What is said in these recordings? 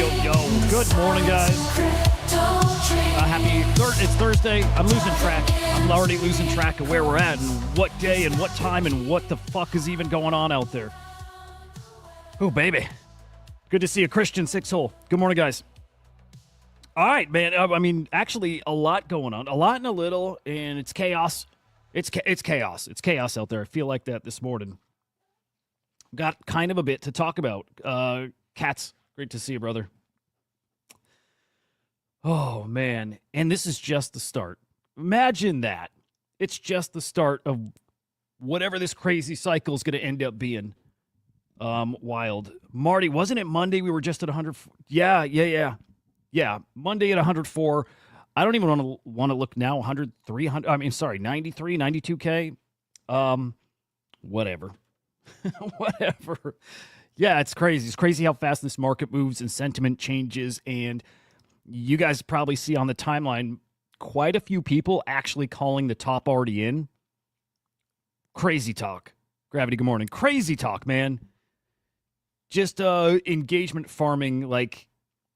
Yo. Good morning, guys. It's Thursday. I'm losing track. I'm already losing track of where we're at and what day and what time and what the fuck is even going on out there. Oh, baby. Good to see a Christian 6-hole. Good morning, guys. All right, man. I mean, actually, a lot going on. A lot and a little, and it's chaos. It's chaos. It's chaos out there. I feel like that this morning. Got kind of a bit to talk about. Cats, great to see you, brother. Oh, man. And this is just the start. Imagine that. It's just the start of whatever this crazy cycle is going to end up being. Wild. Marty, wasn't it Monday we were just at 100? Yeah, Monday at 104. I don't even want to look now. 100, 300. I mean, sorry, 93, 92K. Whatever. Whatever. Yeah, it's crazy. It's crazy how fast this market moves and sentiment changes. And you guys probably see on the timeline quite a few people actually calling the top already in. Crazy talk. Gravity, good morning. Crazy talk, man. Just engagement farming, like,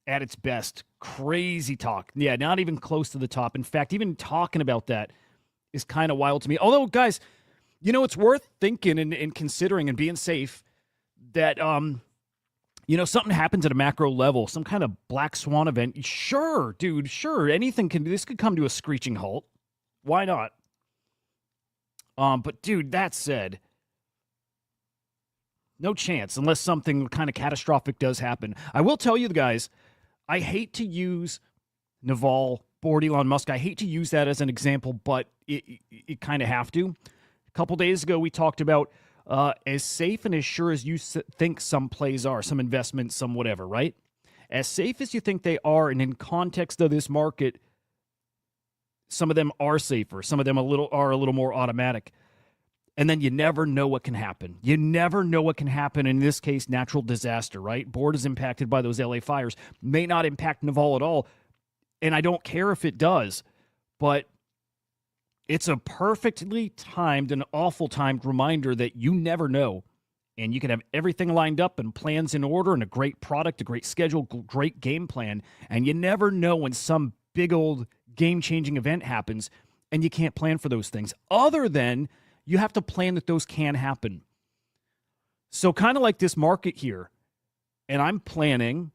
at its best. Crazy talk. Yeah, not even close to the top. In fact, even talking about that is kind of wild to me. Although, guys, you know, it's worth thinking and considering and being safe that, you know, something happens at a macro level, some kind of black swan event. Sure, dude, sure. This could come to a screeching halt. Why not? But, dude, that said, no chance unless something kind of catastrophic does happen. I will tell you, guys, I hate to use Naval, board Elon Musk. I hate to use that as an example, but it kind of have to. A couple days ago, we talked about as safe and as sure as you think some plays are, some investments, some whatever, right? As safe as you think they are, and in context of this market, some of them are safer. Some of them are a little more automatic. And then you never know what can happen. You never know what can happen. In this case, natural disaster, right? Board is impacted by those LA fires. May not impact Naval at all. And I don't care if it does. But it's a perfectly timed and awful timed reminder that you never know. And you can have everything lined up and plans in order and a great product, a great schedule, great game plan. And you never know when some big old game-changing event happens and you can't plan for those things. Other than you have to plan that those can happen. So kind of like this market here. And I'm planning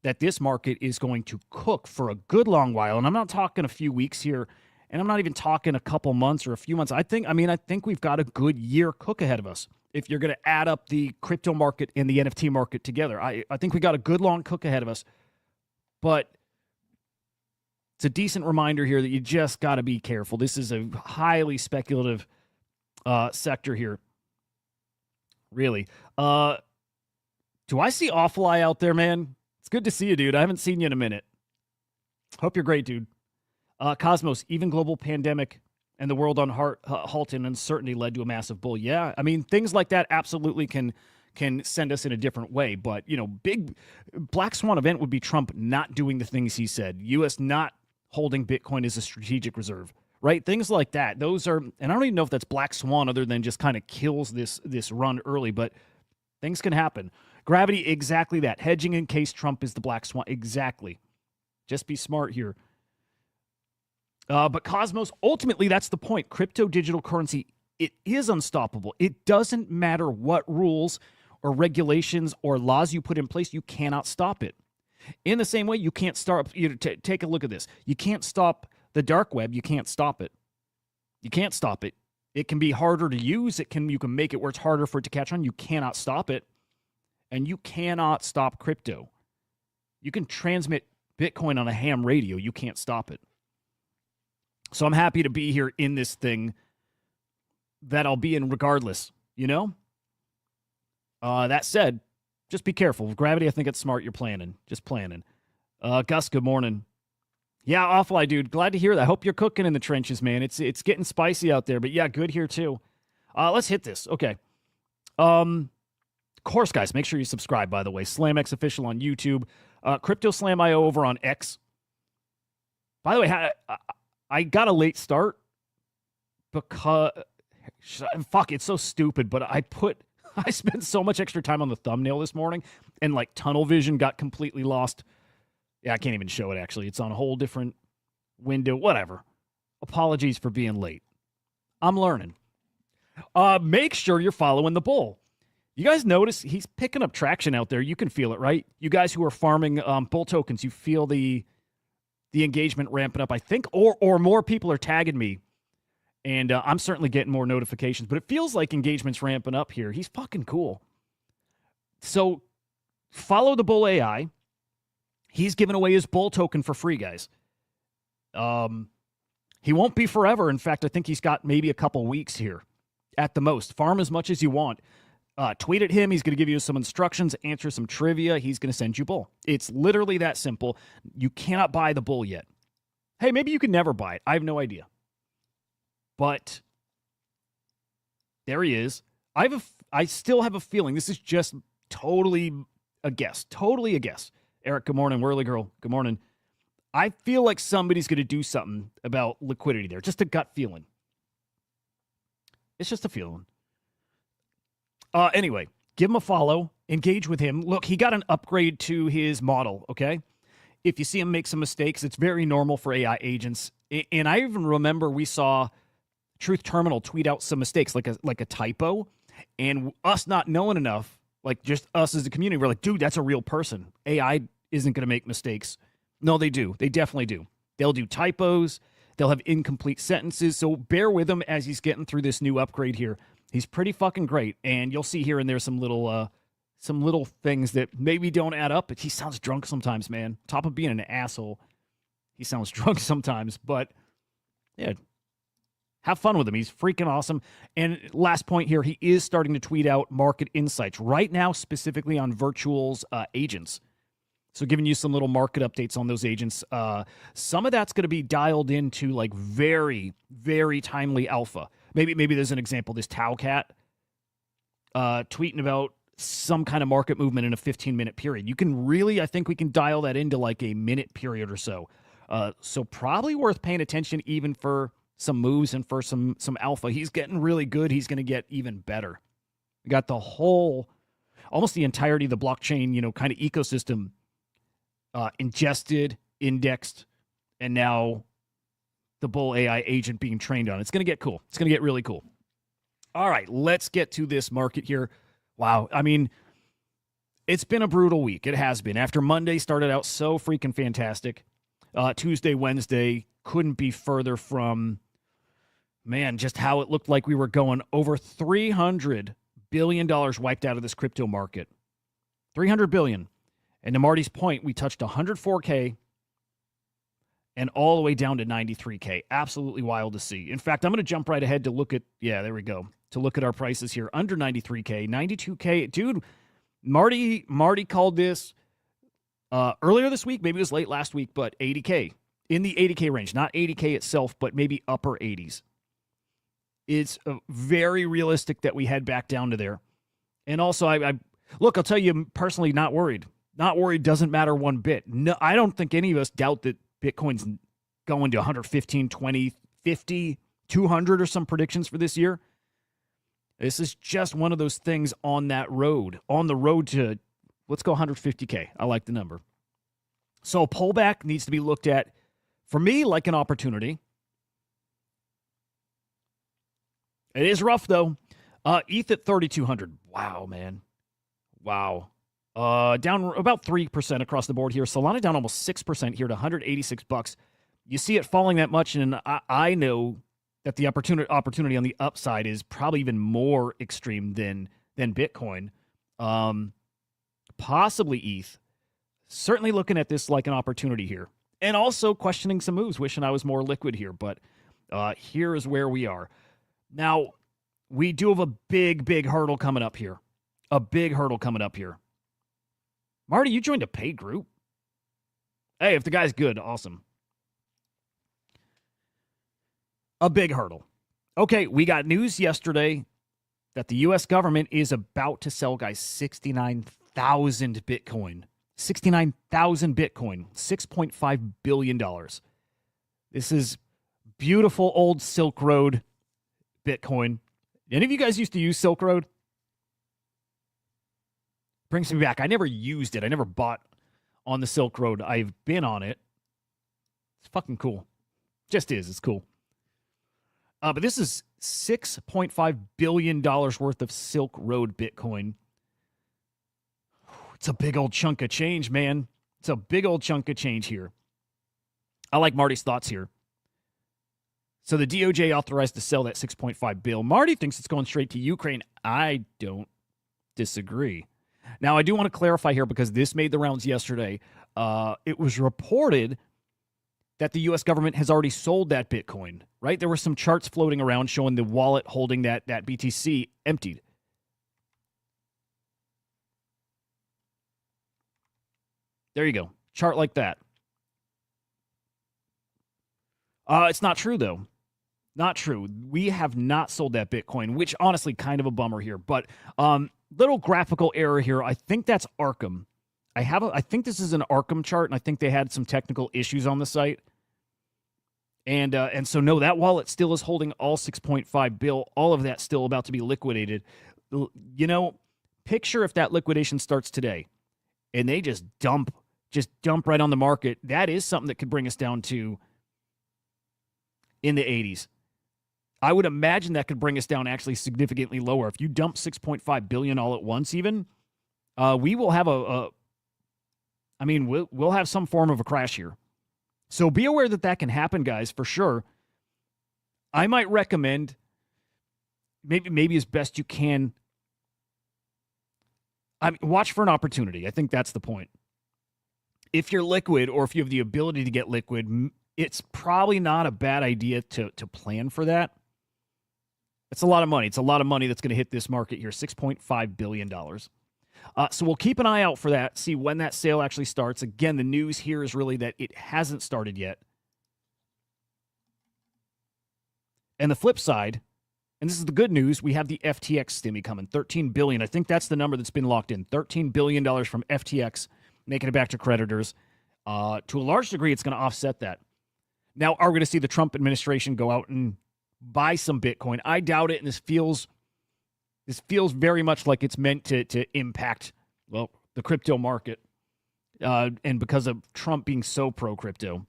that this market is going to cook for a good long while. And I'm not talking a few weeks here. And I'm not even talking a couple months or a few months. I think we've got a good year cook ahead of us. If you're going to add up the crypto market and the NFT market together, I think we got a good long cook ahead of us. But it's a decent reminder here that you just got to be careful. This is a highly speculative sector here. Really. Do I see Awful Eye out there, man? It's good to see you, dude. I haven't seen you in a minute. Hope you're great, dude. Cosmos, even global pandemic and the world on halt and uncertainty led to a massive bull. Yeah, I mean, things like that absolutely can send us in a different way. But, you know, big black swan event would be Trump not doing the things he said. U.S. not holding Bitcoin as a strategic reserve, right? Things like that. Those are, and I don't even know if that's black swan other than just kind of kills this run early, but things can happen. Gravity, exactly that. Hedging in case Trump is the black swan. Exactly. Just be smart here. But Cosmos, ultimately, that's the point. Crypto digital currency, it is unstoppable. It doesn't matter what rules or regulations or laws you put in place, you cannot stop it. In the same way, you can't stop, take a look at this. You can't stop the dark web. You can't stop it. You can't stop it. It can be harder to use. You can make it where it's harder for it to catch on. You cannot stop it. And you cannot stop crypto. You can transmit Bitcoin on a ham radio. You can't stop it. So I'm happy to be here in this thing that I'll be in regardless, you know? That said, just be careful. With Gravity, I think it's smart you're planning. Just planning. Gus, good morning. Yeah, Awful Eye, dude. Glad to hear that. I hope you're cooking in the trenches, man. It's getting spicy out there, but yeah, good here too. Let's hit this. Okay. Of course, guys, make sure you subscribe, by the way. SlamX Official on YouTube. Crypto Slam IO over on X. By the way, I got a late start because, fuck, it's so stupid, but I spent so much extra time on the thumbnail this morning. and like tunnel vision got completely lost. Yeah, I can't even show it, actually. It's on a whole different window. Whatever. Apologies for being late. I'm learning. Make sure you're following the bull. You guys notice he's picking up traction out there. You can feel it, right? You guys who are farming bull tokens, you feel the engagement ramping up, I think, or more people are tagging me. And I'm certainly getting more notifications, but it feels like engagement's ramping up here. He's fucking cool. So follow the bull AI. He's giving away his bull token for free, guys. He won't be forever. In fact, I think he's got maybe a couple weeks here at the most. Farm as much as you want. Tweet at him. He's going to give you some instructions, answer some trivia. He's going to send you bull. It's literally that simple. You cannot buy the bull yet. Hey, maybe you can never buy it. I have no idea. But there he is. I still have a feeling this is just totally a guess. Totally a guess. Eric, good morning. Whirly Girl, good morning. I feel like somebody's going to do something about liquidity there. Just a gut feeling. It's just a feeling. Anyway, give him a follow. Engage with him. Look, he got an upgrade to his model, okay? If you see him make some mistakes, it's very normal for AI agents. And I even remember we saw Truth Terminal tweet out some mistakes, like a typo. And us not knowing enough, like just us as a community, we're like, dude, that's a real person. AI isn't going to make mistakes. No, they do. They definitely do. They'll do typos. They'll have incomplete sentences. So bear with him as he's getting through this new upgrade here. He's pretty fucking great. And you'll see here and there some little things that maybe don't add up. But he sounds drunk sometimes, man. Top of being an asshole, he sounds drunk sometimes. But yeah, have fun with him. He's freaking awesome. And last point here, he is starting to tweet out market insights right now, specifically on Virtual's agents. So giving you some little market updates on those agents. Some of that's going to be dialed into like very, very timely alpha. Maybe there's an example. This Tau Cat tweeting about some kind of market movement in a 15-minute period. You can really, I think we can dial that into like a minute period or so. So probably worth paying attention even for some moves and for some alpha. He's getting really good. He's going to get even better. We got the whole, almost the entirety of the blockchain, kind of ecosystem ingested, indexed, and now the bull AI agent being trained on. It's going to get cool. It's going to get really cool. All right, let's get to this market here. Wow. I mean, it's been a brutal week. It has been. After Monday started out so freaking fantastic. Tuesday, Wednesday couldn't be further from, man, just how it looked like we were going. Over $300 billion wiped out of this crypto market. $300 billion. And to Marty's point, we touched 104K and all the way down to 93K. Absolutely wild to see. In fact, I'm going to jump right ahead to look at, yeah, there we go, to look at our prices here. Under 93K, 92K. Dude, Marty called this earlier this week, maybe it was late last week, but 80K. In the 80K range. Not 80K itself, but maybe upper 80s. It's very realistic that we head back down to there. And also, look, I'll tell you, personally, not worried. Not worried doesn't matter one bit. No, I don't think any of us doubt that Bitcoin's going to 115, 20, 50, 200 or some predictions for this year. This is just one of those things on that road, on the road to, let's go 150K. I like the number. So a pullback needs to be looked at, for me, like an opportunity. It is rough, though. ETH at 3,200. Wow, man. Wow. Down about 3% across the board here. Solana down almost 6% here to $186. You see it falling that much, and I know that the opportunity on the upside is probably even more extreme than Bitcoin. Possibly ETH. Certainly looking at this like an opportunity here. And also questioning some moves, wishing I was more liquid here. But here is where we are. Now, we do have a big, big hurdle coming up here. A big hurdle coming up here. Marty, you joined a paid group? Hey, if the guy's good, awesome. A big hurdle. Okay, we got news yesterday that the US government is about to sell, guys, 69,000 Bitcoin. 69,000 Bitcoin. $6.5 billion. This is beautiful old Silk Road Bitcoin. Any of you guys used to use Silk Road? Brings me back. I never used it. I never bought on the Silk Road. I've been on it. It's fucking cool. Just is. It's cool. But this is $6.5 billion worth of Silk Road Bitcoin. It's a big old chunk of change, man. It's a big old chunk of change here. I like Marty's thoughts here. So the DOJ authorized to sell that 6.5 bill. Marty thinks it's going straight to Ukraine. I don't disagree. Now, I do want to clarify here because this made the rounds yesterday. It was reported that the U.S. government has already sold that Bitcoin, right? There were some charts floating around showing the wallet holding that BTC emptied. There you go. Chart like that. It's not true, though. Not true. We have not sold that Bitcoin, which honestly kind of a bummer here. But little graphical error here. I think that's Arkham. I think this is an Arkham chart, and I think they had some technical issues on the site. And so, no, that wallet still is holding all 6.5 bill. All of that still about to be liquidated. You know, picture if that liquidation starts today, and they just dump right on the market. That is something that could bring us down to in the 80s. I would imagine that could bring us down actually significantly lower. If you dump 6.5 billion all at once, even, we will have we'll have some form of a crash here. So be aware that can happen, guys, for sure. I might recommend maybe as best you can. Watch for an opportunity. I think that's the point. If you're liquid or if you have the ability to get liquid, it's probably not a bad idea to plan for that. It's a lot of money. It's a lot of money that's going to hit this market here, $6.5 billion. So we'll keep an eye out for that, see when that sale actually starts. Again, the news here is really that it hasn't started yet. And the flip side, and this is the good news, we have the FTX stimmy coming, $13 billion. I think that's the number that's been locked in, $13 billion from FTX, making it back to creditors. To a large degree, it's going to offset that. Now, are we going to see the Trump administration go out and buy some Bitcoin? I doubt it, and this feels very much like it's meant to impact, well, the crypto market. And because of Trump being so pro-crypto,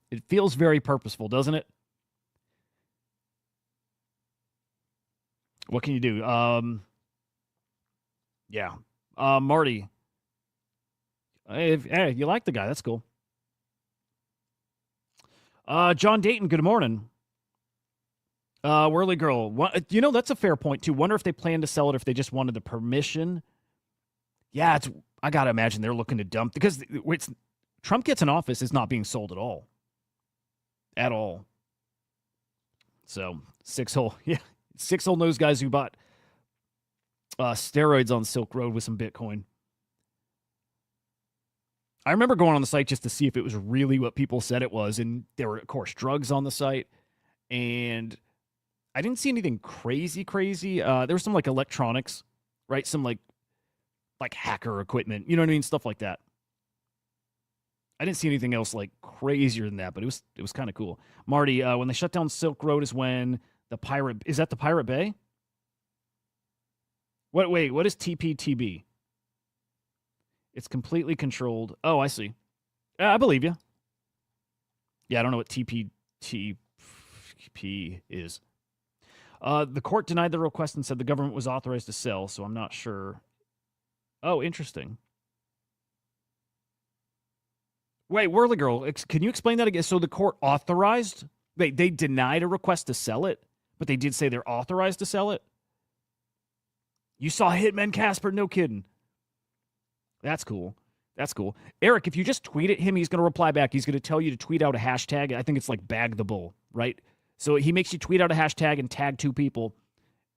it feels very purposeful, doesn't it? What can you do? Yeah. Marty. Hey, you like the guy. That's cool. John Dayton, good morning. Whirly Girl, that's a fair point, too. Wonder if they plan to sell it, if they just wanted the permission. Yeah, I got to imagine they're looking to dump, because Trump gets in office, it's not being sold at all. At all. So, Six-hole knows guys who bought steroids on Silk Road with some Bitcoin. I remember going on the site just to see if it was really what people said it was, and there were, of course, drugs on the site, and I didn't see anything crazy. There was some, like, electronics, right? Some, like hacker equipment, you know what I mean? Stuff like that. I didn't see anything else, like, crazier than that, but it was kind of cool. Marty, when they shut down Silk Road is when is that the Pirate Bay? What is TPTB? It's completely controlled. Oh, I see. I believe you. Yeah, I don't know what TPTP is. The court denied the request and said the government was authorized to sell, so I'm not sure. Oh, interesting. Wait, Whirly Girl, can you explain that again? So the court authorized? They denied a request to sell it, but they did say they're authorized to sell it? You saw Hitman Casper? No kidding. That's cool. That's cool. Eric, if you just tweet at him, he's going to reply back. He's going to tell you to tweet out a hashtag. I think it's like bag the bull, right? So he makes you tweet out a hashtag and tag 2 people.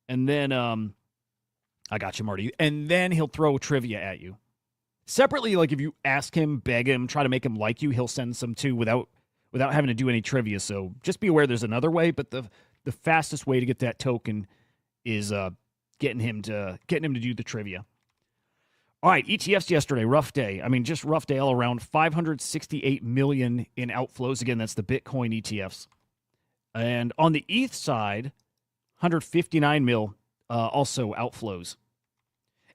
And then, I got you, Marty. And then he'll throw trivia at you. Separately, like if you ask him, beg him, try to make him like you, he'll send some too without having to do any trivia. So just be aware there's another way, but the fastest way to get that token is getting him to do the trivia. All right, ETFs yesterday, rough day. I mean, just rough day all around. 568 million in outflows. Again, that's the Bitcoin ETFs. And on the ETH side, 159 mil also outflows.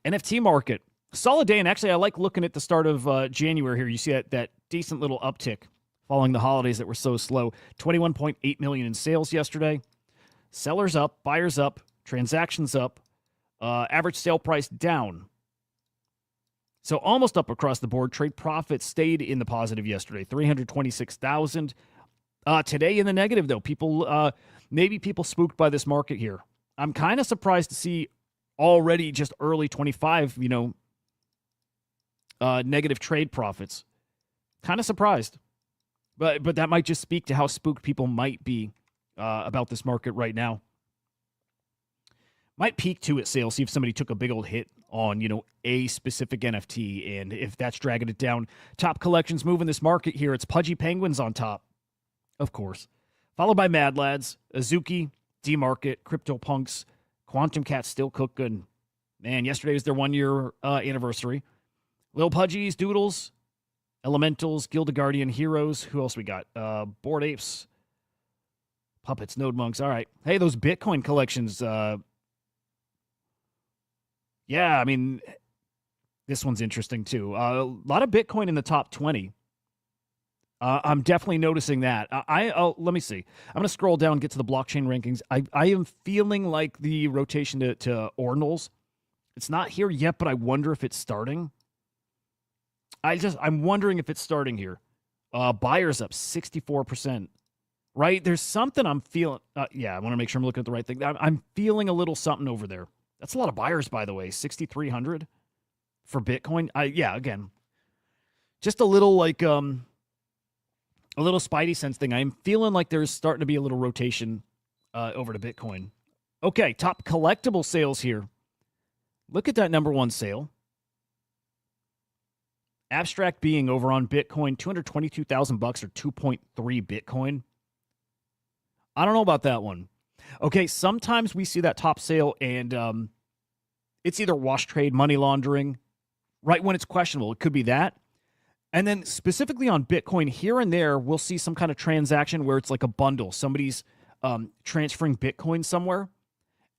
NFT market, Solid day, and actually I like looking at the start of January here. You see that decent little uptick following the holidays that were so slow. 21.8 million in sales yesterday. Sellers up, buyers up, transactions up, average sale price down. So almost up across the board. Trade profits stayed in the positive yesterday, 326,000. Today in the negative, though. Maybe people spooked by this market here. I'm kind of surprised to see already just early 25, negative trade profits. Kind of surprised. But that might just speak to how spooked people might be about this market right now. Might peek too at sales, see if somebody took a big old hit on, a specific NFT, and if that's dragging it down. Top collections moving this market here. It's Pudgy Penguins on top, of course. Followed by Mad Lads, Azuki, D-Market, CryptoPunks, Quantum Cat still cooking. Man, yesterday was their 1-year anniversary. Lil Pudgies, Doodles, Elementals, Guild of Guardian Heroes. Who else we got? Bored Apes, Puppets, Node Monks. All right. Hey, those Bitcoin collections. Yeah, I mean, this one's interesting too. A lot of Bitcoin in the top 20. I'm definitely noticing that. Let me see. I'm going to scroll down, get to the blockchain rankings. I am feeling like the rotation to ordinals. It's not here yet, but I wonder if it's starting. I'm wondering if it's starting here. Buyers up 64%. Right? There's something I'm feeling. Yeah, I want to make sure I'm looking at the right thing. I'm feeling a little something over there. That's a lot of buyers, by the way. 6,300 for Bitcoin. Again, just a little a little spidey sense thing. I'm feeling like there's starting to be a little rotation over to Bitcoin. Okay, top collectible sales here. Look at that number one sale. Abstract Being over on Bitcoin, $222,000 or 2.3 Bitcoin. I don't know about that one. Okay, sometimes we see that top sale and it's either wash trade, money laundering, right when it's questionable. It could be that. And then specifically on Bitcoin, here and there, we'll see some kind of transaction where it's like a bundle. Somebody's transferring Bitcoin somewhere,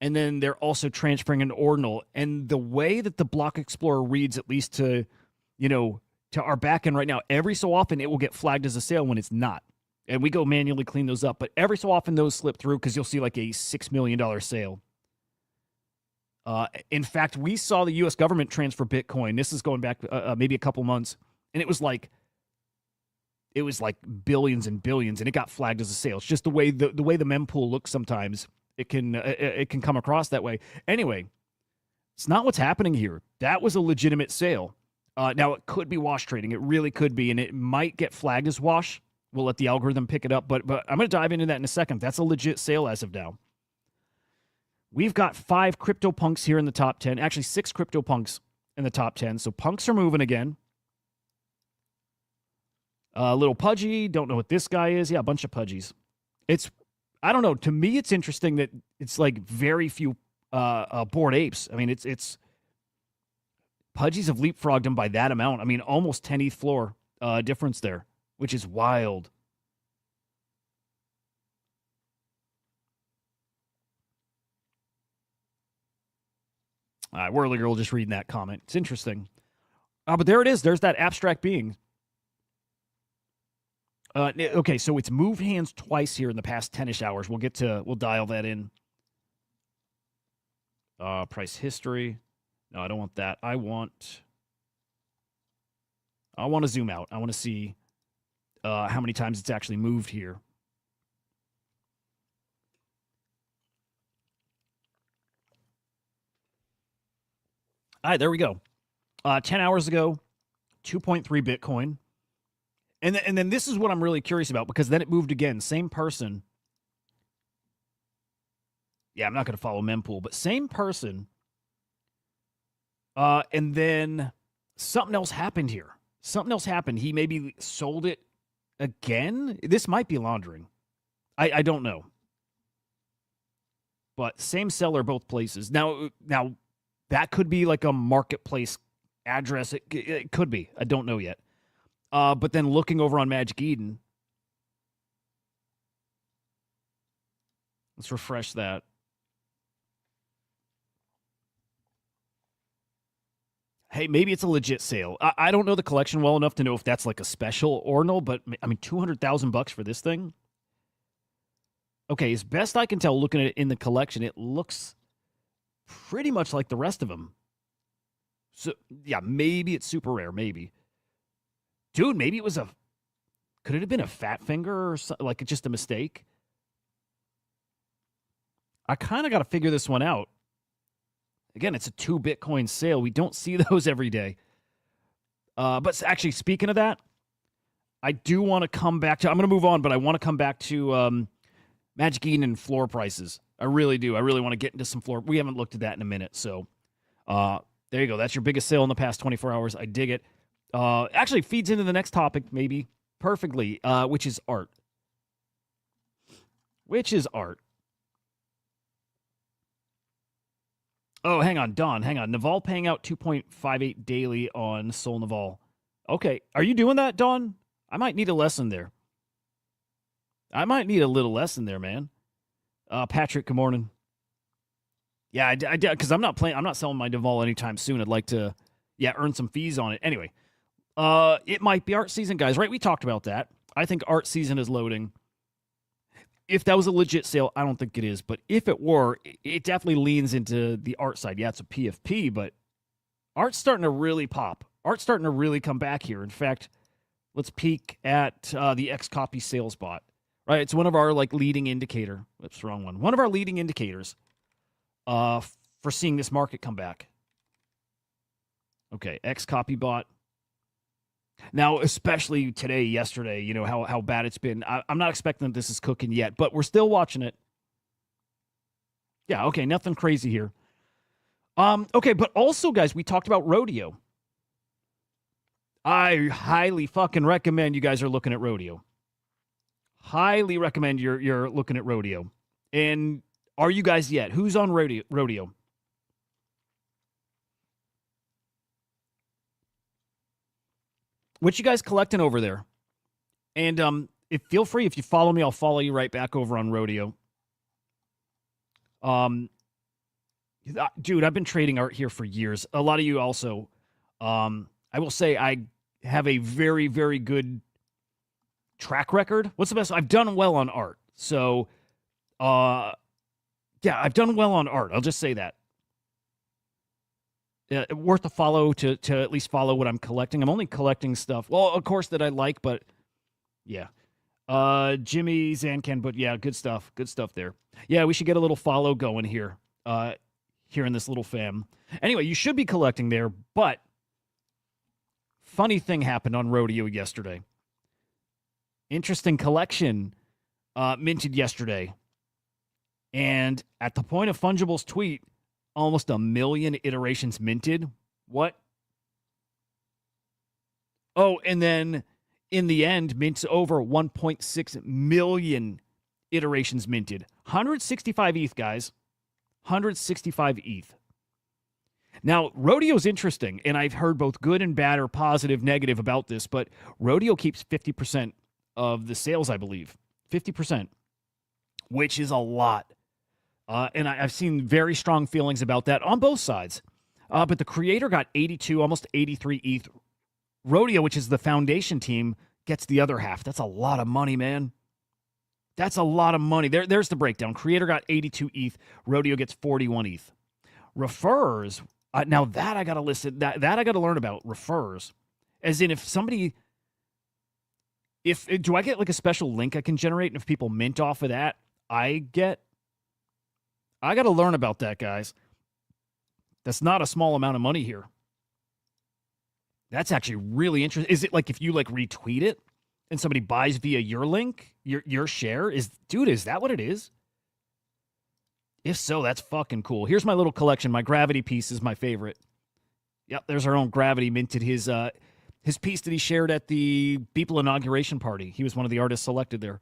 and then they're also transferring an ordinal. And the way that the Block Explorer reads, at least to our backend right now, every so often it will get flagged as a sale when it's not. And we go manually clean those up. But every so often those slip through because you'll see like a $6 million sale. In fact, we saw the US government transfer Bitcoin. This is going back maybe a couple months. And it was like billions and billions, and it got flagged as a sale. It's just the way the mempool looks sometimes. It can come across that way. Anyway, it's not what's happening here. That was a legitimate sale. Now, it could be wash trading. It really could be, and it might get flagged as wash. We'll let the algorithm pick it up, but I'm going to dive into that in a second. That's a legit sale as of now. We've got 5 CryptoPunks here in the top 10. Actually, 6 CryptoPunks in the top 10. So punks are moving again. Little Pudgy. Don't know what this guy is. Yeah, a bunch of Pudgies. I don't know. To me, it's interesting that it's like very few Bored Apes. I mean, it's Pudgies have leapfrogged him by that amount. I mean, almost 10 ETH floor difference there, which is wild. All right, Whirly Girl just reading that comment. It's interesting. But there it is. There's that Abstract Being. Okay, so it's moved hands twice here in the past 10-ish hours. We'll dial that in. Price history. No, I don't want that. I want to zoom out. I want to see how many times it's actually moved here. All right, there we go. 10 hours ago, 2.3 Bitcoin. And then this is what I'm really curious about, because then it moved again. Same person. Yeah, I'm not going to follow mempool, but same person. And then something else happened here. Something else happened. He maybe sold it again. This might be laundering. I don't know. But same seller both places. Now that could be like a marketplace address. It could be. I don't know yet. But then looking over on Magic Eden. Let's refresh that. Hey, maybe it's a legit sale. I don't know the collection well enough to know if that's like a special ordinal, but I mean, $200,000 for this thing. Okay, as best I can tell, looking at it in the collection, it looks pretty much like the rest of them. So yeah, maybe it's super rare. Maybe, dude. Maybe it was a. Could it have been a fat finger or something, like just a mistake? I kind of got to figure this one out. Again, it's a 2 Bitcoin sale. We don't see those every day. But actually, speaking of that, I do want to come back to. I'm going to move on, but I want to come back to Magic Eden and floor prices. I really do. I really want to get into some floor. We haven't looked at that in a minute. So there you go. That's your biggest sale in the past 24 hours. I dig it. Actually, feeds into the next topic maybe perfectly, which is art. Which is art. Oh, hang on, Don. Hang on. Naval paying out 2.58 daily on Sol Naval. Okay. Are you doing that, Don? I might need a lesson there. I might need a little lesson there, man. Patrick, good morning. Yeah, I because I'm not selling my Naval anytime soon. I'd like to, earn some fees on it. Anyway, it might be art season, guys, right? We talked about that. I think art season is loading. If that was a legit sale, I don't think it is. But if it were, it definitely leans into the art side. Yeah, it's a PFP, but art's starting to really pop. Art's starting to really come back here. In fact, let's peek at the XCopy sales bot. Right, it's one of our leading indicator. Oops, wrong one. One of our leading indicators for seeing this market come back. Okay, XCopy bot. Now, especially today, yesterday, you know, how bad it's been. I'm not expecting that this is cooking yet, but we're still watching it. Yeah, okay, nothing crazy here. Okay, but also, guys, we talked about Rodeo. I highly fucking recommend you guys are looking at Rodeo. Highly recommend you're looking at Rodeo. And are you guys yet? Who's on Rodeo? What you guys collecting over there? And feel free, if you follow me, I'll follow you right back over on Rodeo. Dude, I've been trading art here for years. A lot of you also. I will say I have a very, very good track record. What's the best? I've done well on art. So, yeah, I've done well on art. I'll just say that. Worth a follow to at least follow what I'm collecting. I'm only collecting stuff, well, of course, that I like, but yeah. Jimmy Zancan, but yeah, good stuff. Good stuff there. Yeah, we should get a little follow going here. Here in this little fam. Anyway, you should be collecting there, but funny thing happened on Rodeo yesterday. Interesting collection minted yesterday. And at the point of Fungible's tweet, almost 1 million iterations minted. What? Oh, and then in the end, mints over 1.6 million iterations minted. 165 ETH, guys. 165 ETH. Now, Rodeo's interesting, and I've heard both good and bad or positive, negative about this, but Rodeo keeps 50% of the sales, I believe. 50%, which is a lot. And I've seen very strong feelings about that on both sides. But the creator got 82, almost 83 ETH. Rodeo, which is the foundation team, gets the other half. That's a lot of money, man. That's a lot of money. There's the breakdown. Creator got 82 ETH. Rodeo gets 41 ETH. Refers, now that I got to listen, that I got to learn about. Refers, as in if somebody, do I get like a special link I can generate, and if people mint off of that, I got to learn about that, guys. That's not a small amount of money here. That's actually really interesting. Is it like if you like retweet it and somebody buys via your link, your share? Dude, is that what it is? If so, that's fucking cool. Here's my little collection. My Gravity piece is my favorite. Yep, there's our own Gravity. Minted his piece that he shared at the Beeple inauguration party. He was one of the artists selected there.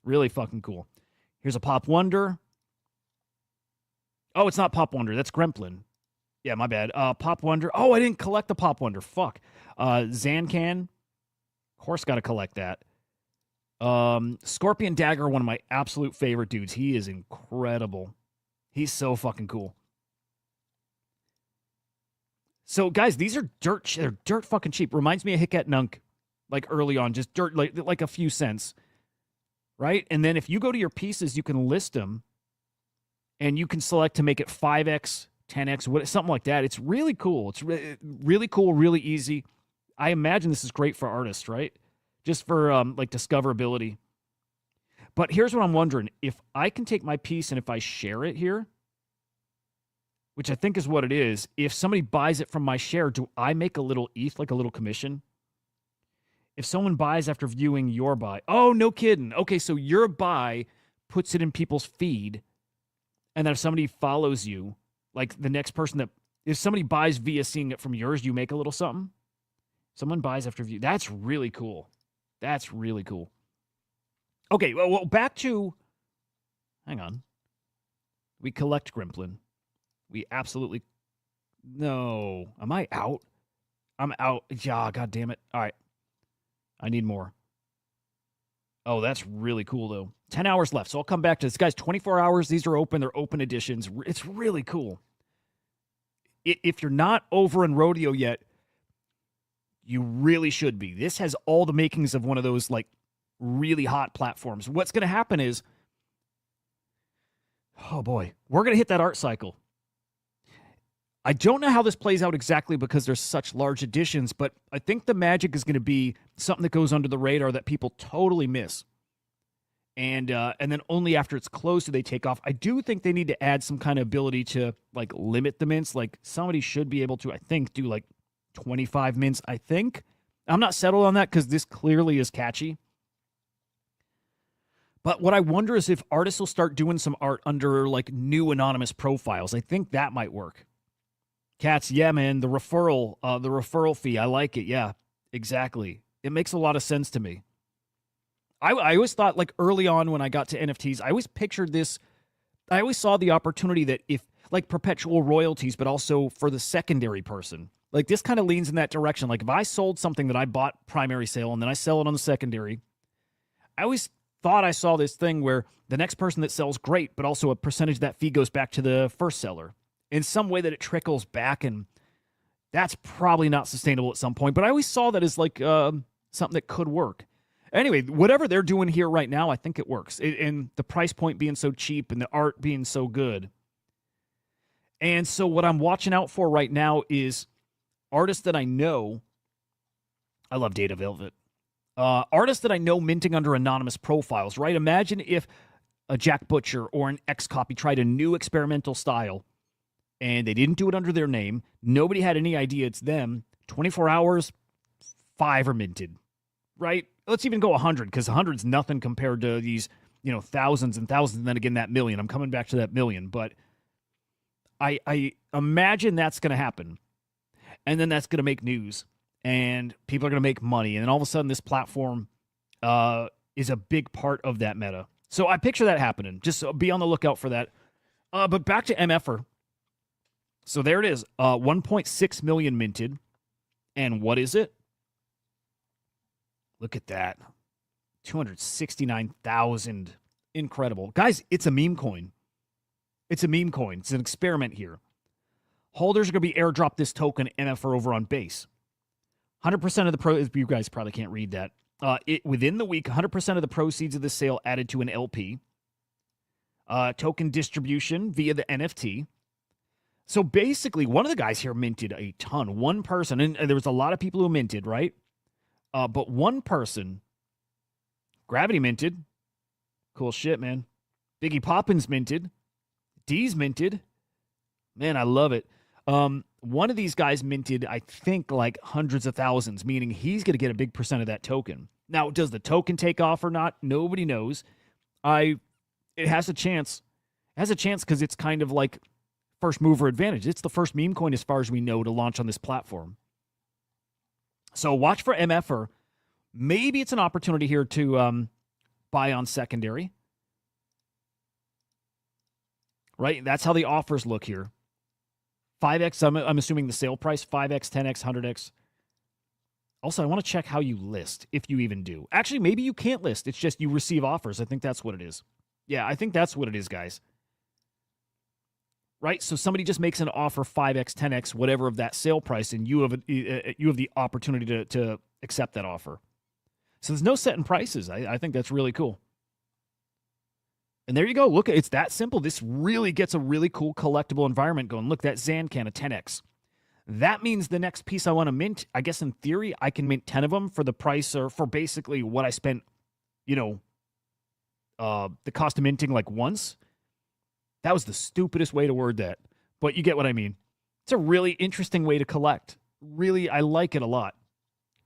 Really fucking cool. Here's a Pop Wonder. Oh, it's not Pop Wonder. That's Gremplin. Yeah, my bad. Pop Wonder. Oh, I didn't collect the Pop Wonder. Fuck. Zancan. Of course, got to collect that. Scorpion Dagger, one of my absolute favorite dudes. He is incredible. He's so fucking cool. So, guys, these are they're dirt fucking cheap. Reminds me of Hicket Nunk, like early on, just dirt, like a few cents, right? And then if you go to your pieces, you can list them, and you can select to make it 5x, 10x, something like that. It's really cool. It's really cool, really easy. I imagine this is great for artists, right? Just for like discoverability. But here's what I'm wondering. If I can take my piece and if I share it here, which I think is what it is, if somebody buys it from my share, do I make a little ETH, like a little commission? If someone buys after viewing your buy, oh, no kidding. Okay, so your buy puts it in people's feed, and then if somebody follows you, like the next person that, if somebody buys via seeing it from yours, you make a little something? Someone buys after view. That's really cool. That's really cool. Okay, well, back to, hang on. We collect Grimplin. We absolutely, no. Am I out? I'm out. Yeah, God damn it. All right. I need more. Oh, that's really cool, though. 10 hours left, so I'll come back to this. Guys, 24 hours. These are open. They're open editions. It's really cool. If you're not over in Rodeo yet, you really should be. This has all the makings of one of those, like, really hot platforms. What's going to happen is, oh, boy, we're going to hit that art cycle. I don't know how this plays out exactly because there's such large additions, but I think the magic is going to be something that goes under the radar that people totally miss. And then only after it's closed do they take off. I do think they need to add some kind of ability to, like, limit the mints. Like, somebody should be able to, I think, do, like, 25 mints, I think. I'm not settled on that because this clearly is catchy. But what I wonder is if artists will start doing some art under, like, new anonymous profiles. I think that might work. Cats, yeah, man, the referral fee, I like it. Yeah, exactly. It makes a lot of sense to me. I always thought, like, early on when I got to NFTs, I always pictured this, I always saw the opportunity that if, like, perpetual royalties, but also for the secondary person. Like, this kind of leans in that direction. Like, if I sold something that I bought primary sale and then I sell it on the secondary, I always thought I saw this thing where the next person that sells, great, but also a percentage of that fee goes back to the first seller. In some way that it trickles back, and that's probably not sustainable at some point. But I always saw that as like something that could work. Anyway, whatever they're doing here right now, I think it works. And the price point being so cheap and the art being so good. And so what I'm watching out for right now is artists that I know. I love Data Velvet. Artists that I know minting under anonymous profiles, right? Imagine if a Jack Butcher or an X-Copy tried a new experimental style, and they didn't do it under their name. Nobody had any idea it's them. 24 hours, 5 are minted, right? Let's even go 100, because 100 is nothing compared to these, you know, thousands and thousands, and then again that million. I'm coming back to that million, but I imagine that's going to happen, and then that's going to make news, and people are going to make money, and then all of a sudden this platform is a big part of that meta. So I picture that happening. Just be on the lookout for that. But back to Mfer. So there it is, 1.6 million minted. And what is it? Look at that. 269,000. Incredible. Guys, it's a meme coin. It's a meme coin. It's an experiment here. Holders are going to be airdropped this token Mfer over on Base. 100% of the you guys probably can't read that. Within the week, 100% of the proceeds of the sale added to an LP. Token distribution via the NFT. So basically, one of the guys here minted a ton. One person, and there was a lot of people who minted, right? But one person, Gravity minted. Cool shit, man. Biggie Poppins minted. D's minted. Man, I love it. One of these guys minted, I think, like hundreds of thousands, meaning he's going to get a big percent of that token. Now, does the token take off or not? Nobody knows. It has a chance. It has a chance because it's kind of like first mover advantage. It's the first meme coin, as far as we know, to launch on this platform. So watch for Mfer. Maybe it's an opportunity here to buy on secondary. Right? That's how the offers look here. 5x, I'm assuming the sale price, 5x, 10x, 100x. Also, I want to check how you list, if you even do. Actually, maybe you can't list. It's just you receive offers. I think that's what it is. Yeah, I think that's what it is, guys. right? So somebody just makes an offer 5x, 10x, whatever of that sale price, and you have the opportunity to accept that offer. So there's no set in prices. I think that's really cool. And there you go. Look, it's that simple. This really gets a really cool collectible environment going. Look, that Zan can, a 10x. That means the next piece I want to mint, I guess in theory, I can mint 10 of them for the price or for basically what I spent, the cost of minting like once. That was the stupidest way to word that. But you get what I mean. It's a really interesting way to collect. Really, I like it a lot.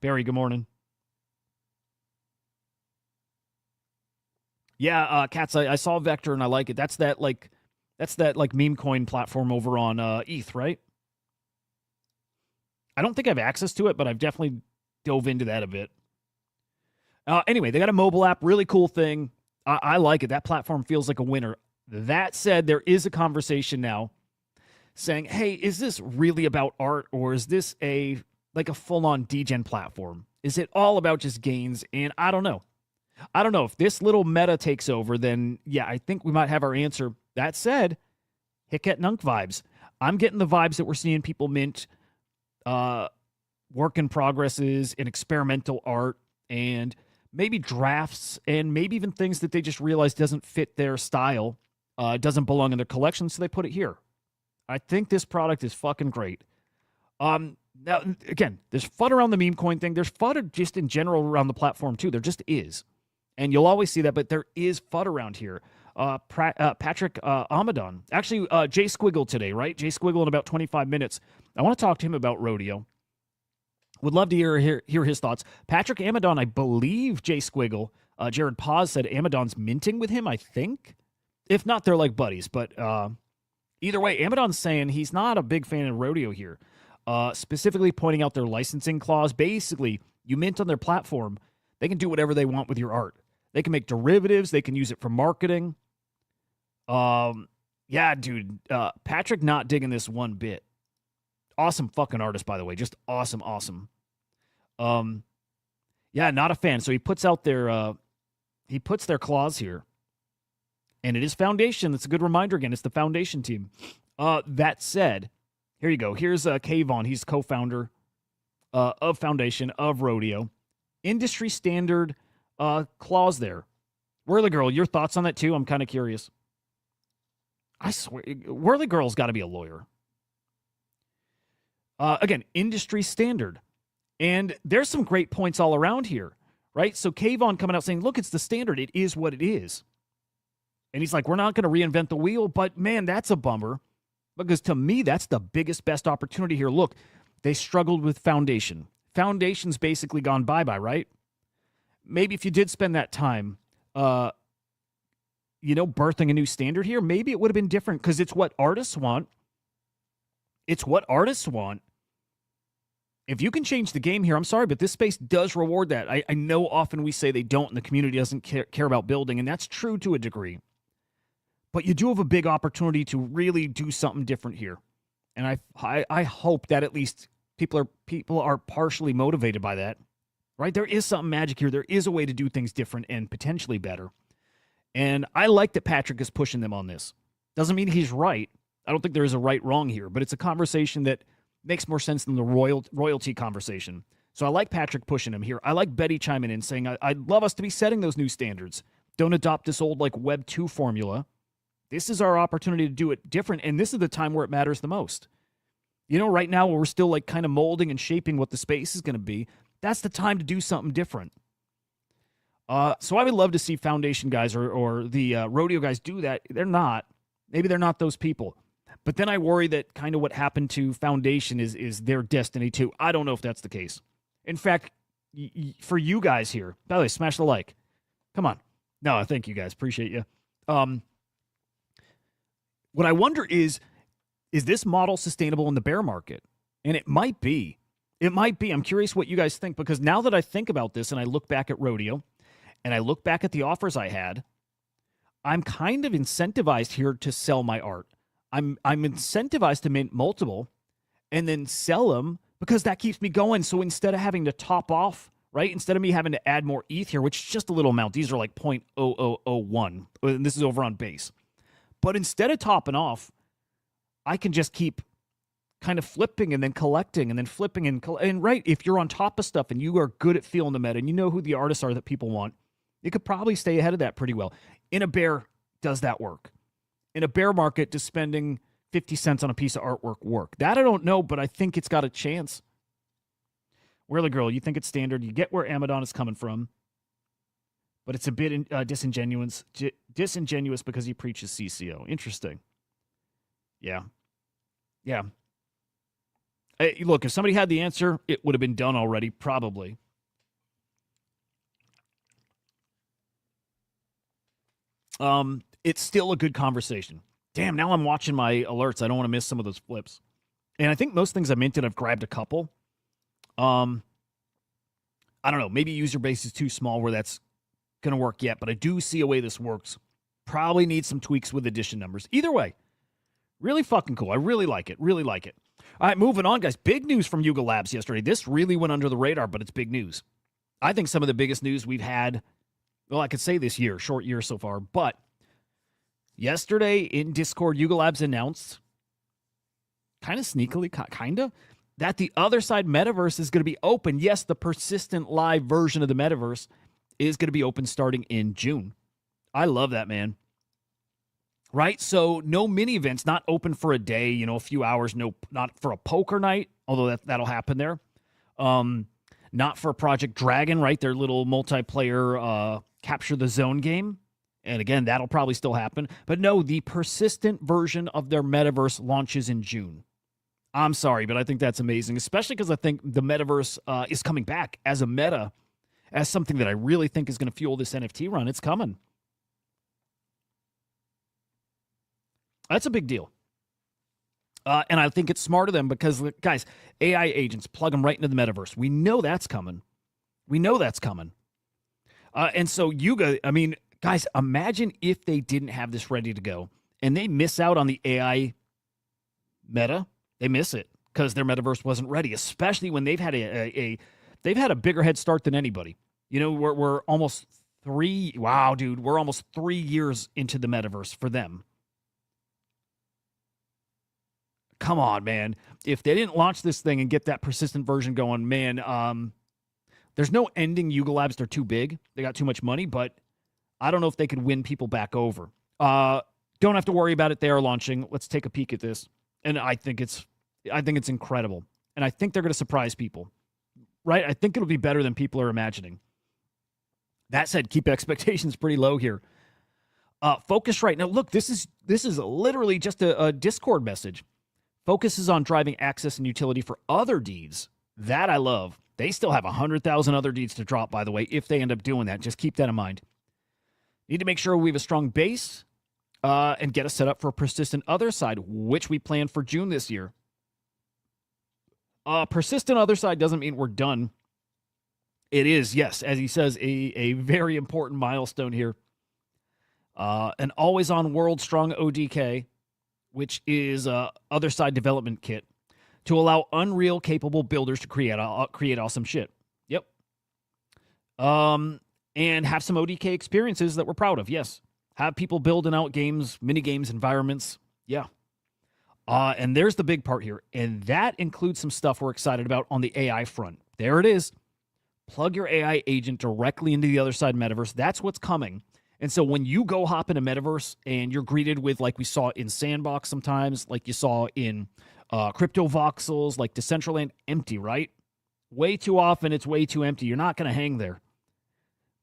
Barry, good morning. Yeah, Cats, I saw Vector and I like it. That's that meme coin platform over on ETH, right? I don't think I have access to it, but I've definitely dove into that a bit. Anyway, they got a mobile app, really cool thing. I like it. That platform feels like a winner. That said, there is a conversation now saying, hey, is this really about art, or is this a full-on degen platform? Is it all about just gains? And I don't know. If this little meta takes over, then yeah, I think we might have our answer. That said, Hicket Nunk vibes. I'm getting the vibes that we're seeing people mint work in progresses and experimental art and maybe drafts and maybe even things that they just realize doesn't fit their style, doesn't belong in their collection, so they put it here. I think this product is fucking great. Now, again, there's FUD around the meme coin thing. There's FUD just in general around the platform, too. There just is. And you'll always see that, but there is FUD around here. Patrick Amadon. Actually, Jay Squiggle today, right? Jay Squiggle in about 25 minutes. I want to talk to him about Rodeo. Would love to hear his thoughts. Patrick Amadon, I believe Jay Squiggle, Jared Paz said Amadon's minting with him, I think. If not, they're like buddies. But either way, Amadon's saying he's not a big fan of Rodeo here. Specifically pointing out their licensing clause. Basically, you mint on their platform, they can do whatever they want with your art. They can make derivatives. They can use it for marketing. Yeah, dude. Patrick not digging this one bit. Awesome fucking artist, by the way. Just awesome. Yeah, not a fan. So he puts out their clause here. And it is Foundation. That's a good reminder again. It's the Foundation team. That said, here you go. Here's Kayvon. He's co-founder of Foundation, of Rodeo. Industry standard clause there. Whirly Girl, your thoughts on that too? I'm kind of curious. I swear, Whirly Girl's got to be a lawyer. Again, industry standard. And there's some great points all around here, right? So Kayvon coming out saying, look, it's the standard. It is what it is. And he's like, we're not going to reinvent the wheel, but man, that's a bummer. Because to me, that's the biggest, best opportunity here. Look, they struggled with Foundation. Foundation's basically gone bye-bye, right? Maybe if you did spend that time, birthing a new standard here, maybe it would have been different because it's what artists want. It's what artists want. If you can change the game here, I'm sorry, but this space does reward that. I know often we say they don't and the community doesn't care about building, and that's true to a degree. But you do have a big opportunity to really do something different here. And I hope that at least people are partially motivated by that. Right? There is something magic here. There is a way to do things different and potentially better. And I like that Patrick is pushing them on this. Doesn't mean he's right. I don't think there is a right-wrong here, but it's a conversation that makes more sense than the royalty conversation. So I like Patrick pushing him here. I like Betty chiming in saying, I'd love us to be setting those new standards. Don't adopt this old Web 2 formula. This is our opportunity to do it different, and this is the time where it matters the most. Right now we're still kind of molding and shaping what the space is going to be. That's the time to do something different. So I would love to see Foundation guys or the Rodeo guys do that. They're not. Maybe they're not those people. But then I worry that kind of what happened to Foundation is their destiny too. I don't know if that's the case. In fact, for you guys here, by the way, smash the like. Come on. No, thank you guys. Appreciate you. What I wonder is this model sustainable in the bear market? And it might be. It might be. I'm curious what you guys think, because now that I think about this and I look back at Rodeo and I look back at the offers I had, I'm kind of incentivized here to sell my art. I'm incentivized to mint multiple and then sell them because that keeps me going. So instead of having to top off, right, instead of me having to add more ETH here, which is just a little amount, these are like 0.0001, and this is over on base. But instead of topping off, I can just keep kind of flipping and then collecting and then flipping and right, if you're on top of stuff and you are good at feeling the meta and you know who the artists are that people want, you could probably stay ahead of that pretty well. In a bear, does that work? In a bear market, does spending 50 cents on a piece of artwork work? That I don't know, but I think it's got a chance. Whirly Girl, you think it's standard. You get where Amadon is coming from, but it's a bit disingenuous because he preaches CCO. Interesting. Yeah. Yeah. Hey, look, if somebody had the answer, it would have been done already, probably. It's still a good conversation. Damn, now I'm watching my alerts. I don't want to miss some of those flips. And I think most things I minted, I've grabbed a couple. I don't know. Maybe user base is too small where that's going to work yet, but I do see a way this works. Probably need some tweaks with addition numbers. Either way, really fucking cool. I really like it. Really like it. All right, moving on, guys. Big news from Yuga Labs yesterday. This really went under the radar, but it's big news. I think some of the biggest news we've had, well, I could say this year, short year so far, but yesterday in Discord, Yuga Labs announced, kind of sneakily, that the Otherside metaverse is going to be open. Yes, the persistent live version of the metaverse is going to be open starting in June. I love that, man. Right? So no mini events, not open for a day, you know, a few hours, not for a poker night, although that'll happen there. Not for Project Dragon, right? Their little multiplayer capture the zone game. And again, that'll probably still happen. But no, the persistent version of their metaverse launches in June. I'm sorry, but I think that's amazing, especially because I think the metaverse is coming back as a meta, as something that I really think is going to fuel this NFT run. It's coming. That's a big deal. And I think it's smart of them because, guys, AI agents, plug them right into the metaverse. We know that's coming. We know that's coming. And so Yuga, I mean, guys, imagine if they didn't have this ready to go and they miss out on the AI meta. They miss it because their metaverse wasn't ready, especially when they've had they've had a bigger head start than anybody. You know, we're almost we're almost 3 years into the metaverse for them. Come on, man. If they didn't launch this thing and get that persistent version going, man, there's no ending Yuga Labs. They're too big. They got too much money, but I don't know if they could win people back over. Don't have to worry about it. They are launching. Let's take a peek at this. And I think it's incredible. And I think they're going to surprise people, right? I think it'll be better than people are imagining. That said, keep expectations pretty low here. Focus right now. Look, this is literally just a Discord message. Focuses on driving access and utility for other deeds. That I love. They still have 100,000 other deeds to drop, by the way, if they end up doing that. Just keep that in mind. Need to make sure we have a strong base and get us set up for a persistent Otherside, which we plan for June this year. Persistent Otherside doesn't mean we're done. It is, yes, as he says, a very important milestone here. An always-on world-strong ODK, which is Otherside development kit, to allow Unreal-capable builders to create awesome shit. Yep. And have some ODK experiences that we're proud of, yes. Have people building out games, mini-games, environments. Yeah. And there's the big part here. And that includes some stuff we're excited about on the AI front. There it is. Plug your AI agent directly into the Otherside metaverse. That's what's coming. And so when you go hop in a metaverse and you're greeted with, like we saw in Sandbox sometimes, like you saw in Crypto Voxels, like Decentraland, empty, right? Way too often it's way too empty. You're not going to hang there.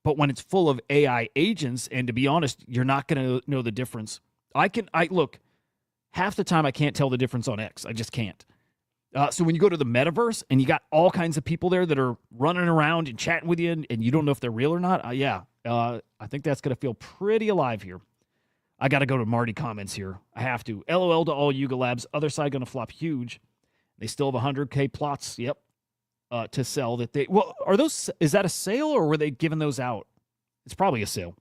But when it's full of AI agents, and to be honest, you're not going to know the difference. Look, half the time I can't tell the difference on X. I just can't. So when you go to the metaverse and you got all kinds of people there that are running around and chatting with you and you don't know if they're real or not, I think that's going to feel pretty alive here. I got to go to Marty comments here. I have to. LOL to all Yuga Labs. Otherside going to flop huge. They still have 100K plots. Yep. To sell that they, well, is that a sale or were they giving those out? It's probably a sale.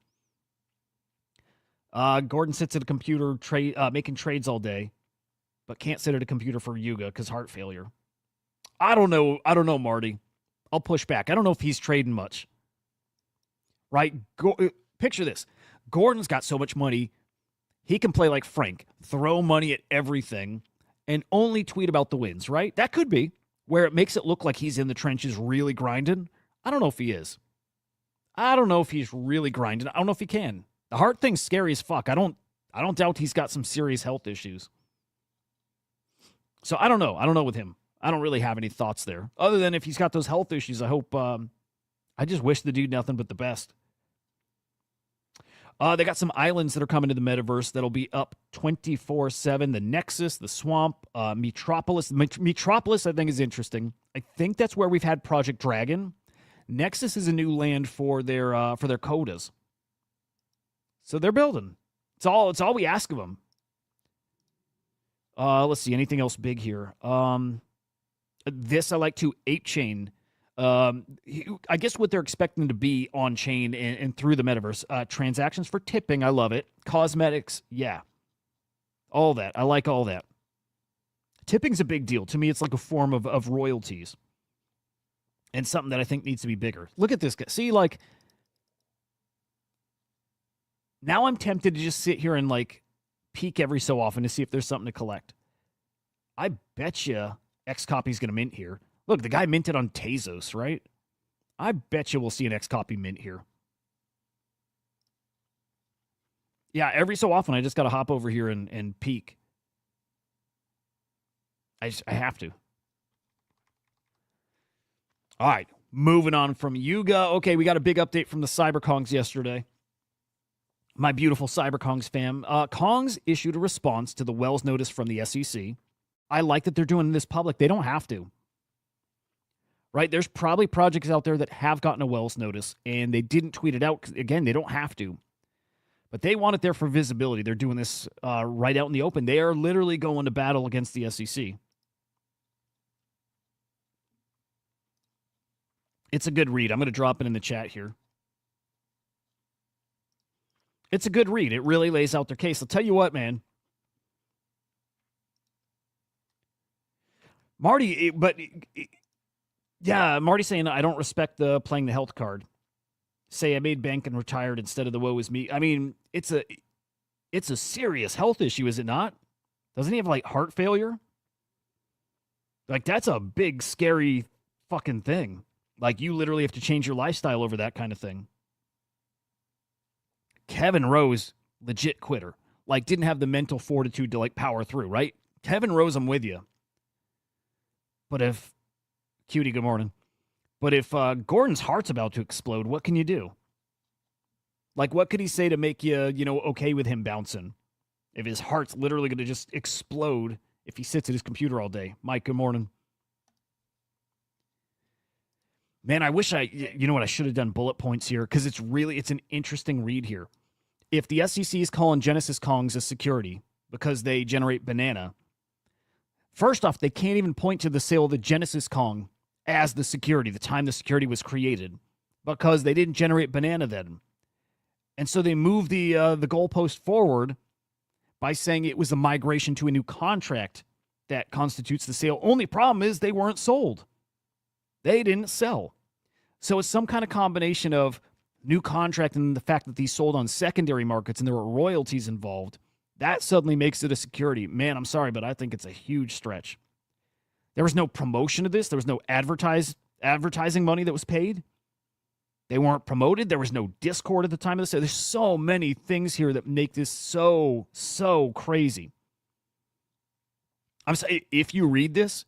Gordon sits at a computer making trades all day, but can't sit at a computer for Yuga because heart failure. I don't know, Marty. I'll push back. I don't know if he's trading much. Right? Picture this. Gordon's got so much money, he can play like Frank, throw money at everything, and only tweet about the wins, right? That could be where it makes it look like he's in the trenches really grinding. I don't know if he is. I don't know if he's really grinding. I don't know if he can. The heart thing's scary as fuck. I don't doubt he's got some serious health issues. So I don't know. I don't know with him. I don't really have any thoughts there. Other than if he's got those health issues, I hope, I just wish the dude nothing but the best. They got some islands that are coming to the metaverse that'll be up 24/7. The Nexus, the Swamp, Metropolis. Metropolis, I think, is interesting. I think that's where we've had Project Dragon. Nexus is a new land for their codas. So they're building. It's all we ask of them. Let's see, anything else big here? This I like too, 8chain. I guess what they're expecting to be on chain and through the metaverse. Transactions for tipping, I love it. Cosmetics, yeah. All that. I like all that. Tipping's a big deal. To me, it's like a form of royalties. And something that I think needs to be bigger. Look at this guy. See, like, now I'm tempted to just sit here and, like, peek every so often to see if there's something to collect. I bet you X copy's going to mint here. Look, the guy minted on Tezos, right? I bet you we'll see an X copy mint here. Yeah, every so often I just got to hop over here and peek. I have to. All right, moving on from Yuga. Okay, we got a big update from the CyberKongz yesterday. My beautiful CyberKongz fam. Kongs issued a response to the Wells notice from the SEC. I like that they're doing this public. They don't have to. Right? There's probably projects out there that have gotten a Wells notice, and they didn't tweet it out. Again, they don't have to. But they want it there for visibility. They're doing this right out in the open. They are literally going to battle against the SEC. It's a good read. I'm going to drop it in the chat here. It's a good read. It really lays out their case. I'll tell you what, man. Marty's saying, I don't respect the playing the health card. Say I made bank and retired instead of the woe is me. I mean, it's a serious health issue, is it not? Doesn't he have, like, heart failure? Like, that's a big, scary fucking thing. Like, you literally have to change your lifestyle over that kind of thing. Kevin Rose, legit quitter. Like, didn't have the mental fortitude to, like, power through, right? Kevin Rose, I'm with you. But if... Cutie, good morning. But if Gordon's heart's about to explode, what can you do? Like, what could he say to make you, okay with him bouncing? If his heart's literally going to just explode if he sits at his computer all day. Mike, good morning. Man, I wish you know what, I should have done bullet points here, because it's an interesting read here. If the SEC is calling Genesis Kongs a security because they generate banana, first off, they can't even point to the sale of the Genesis Kong as the security, the time the security was created, because they didn't generate banana then. And so they moved the goalpost forward by saying it was a migration to a new contract that constitutes the sale. Only problem is they weren't sold. They didn't sell. So it's some kind of combination of new contract and the fact that these sold on secondary markets and there were royalties involved. That suddenly makes it a security. Man, I'm sorry, but I think it's a huge stretch. There was no promotion of this. There was no advertising money that was paid. They weren't promoted. There was no Discord at the time of this. There's so many things here that make this so crazy. I'm saying, if you read this,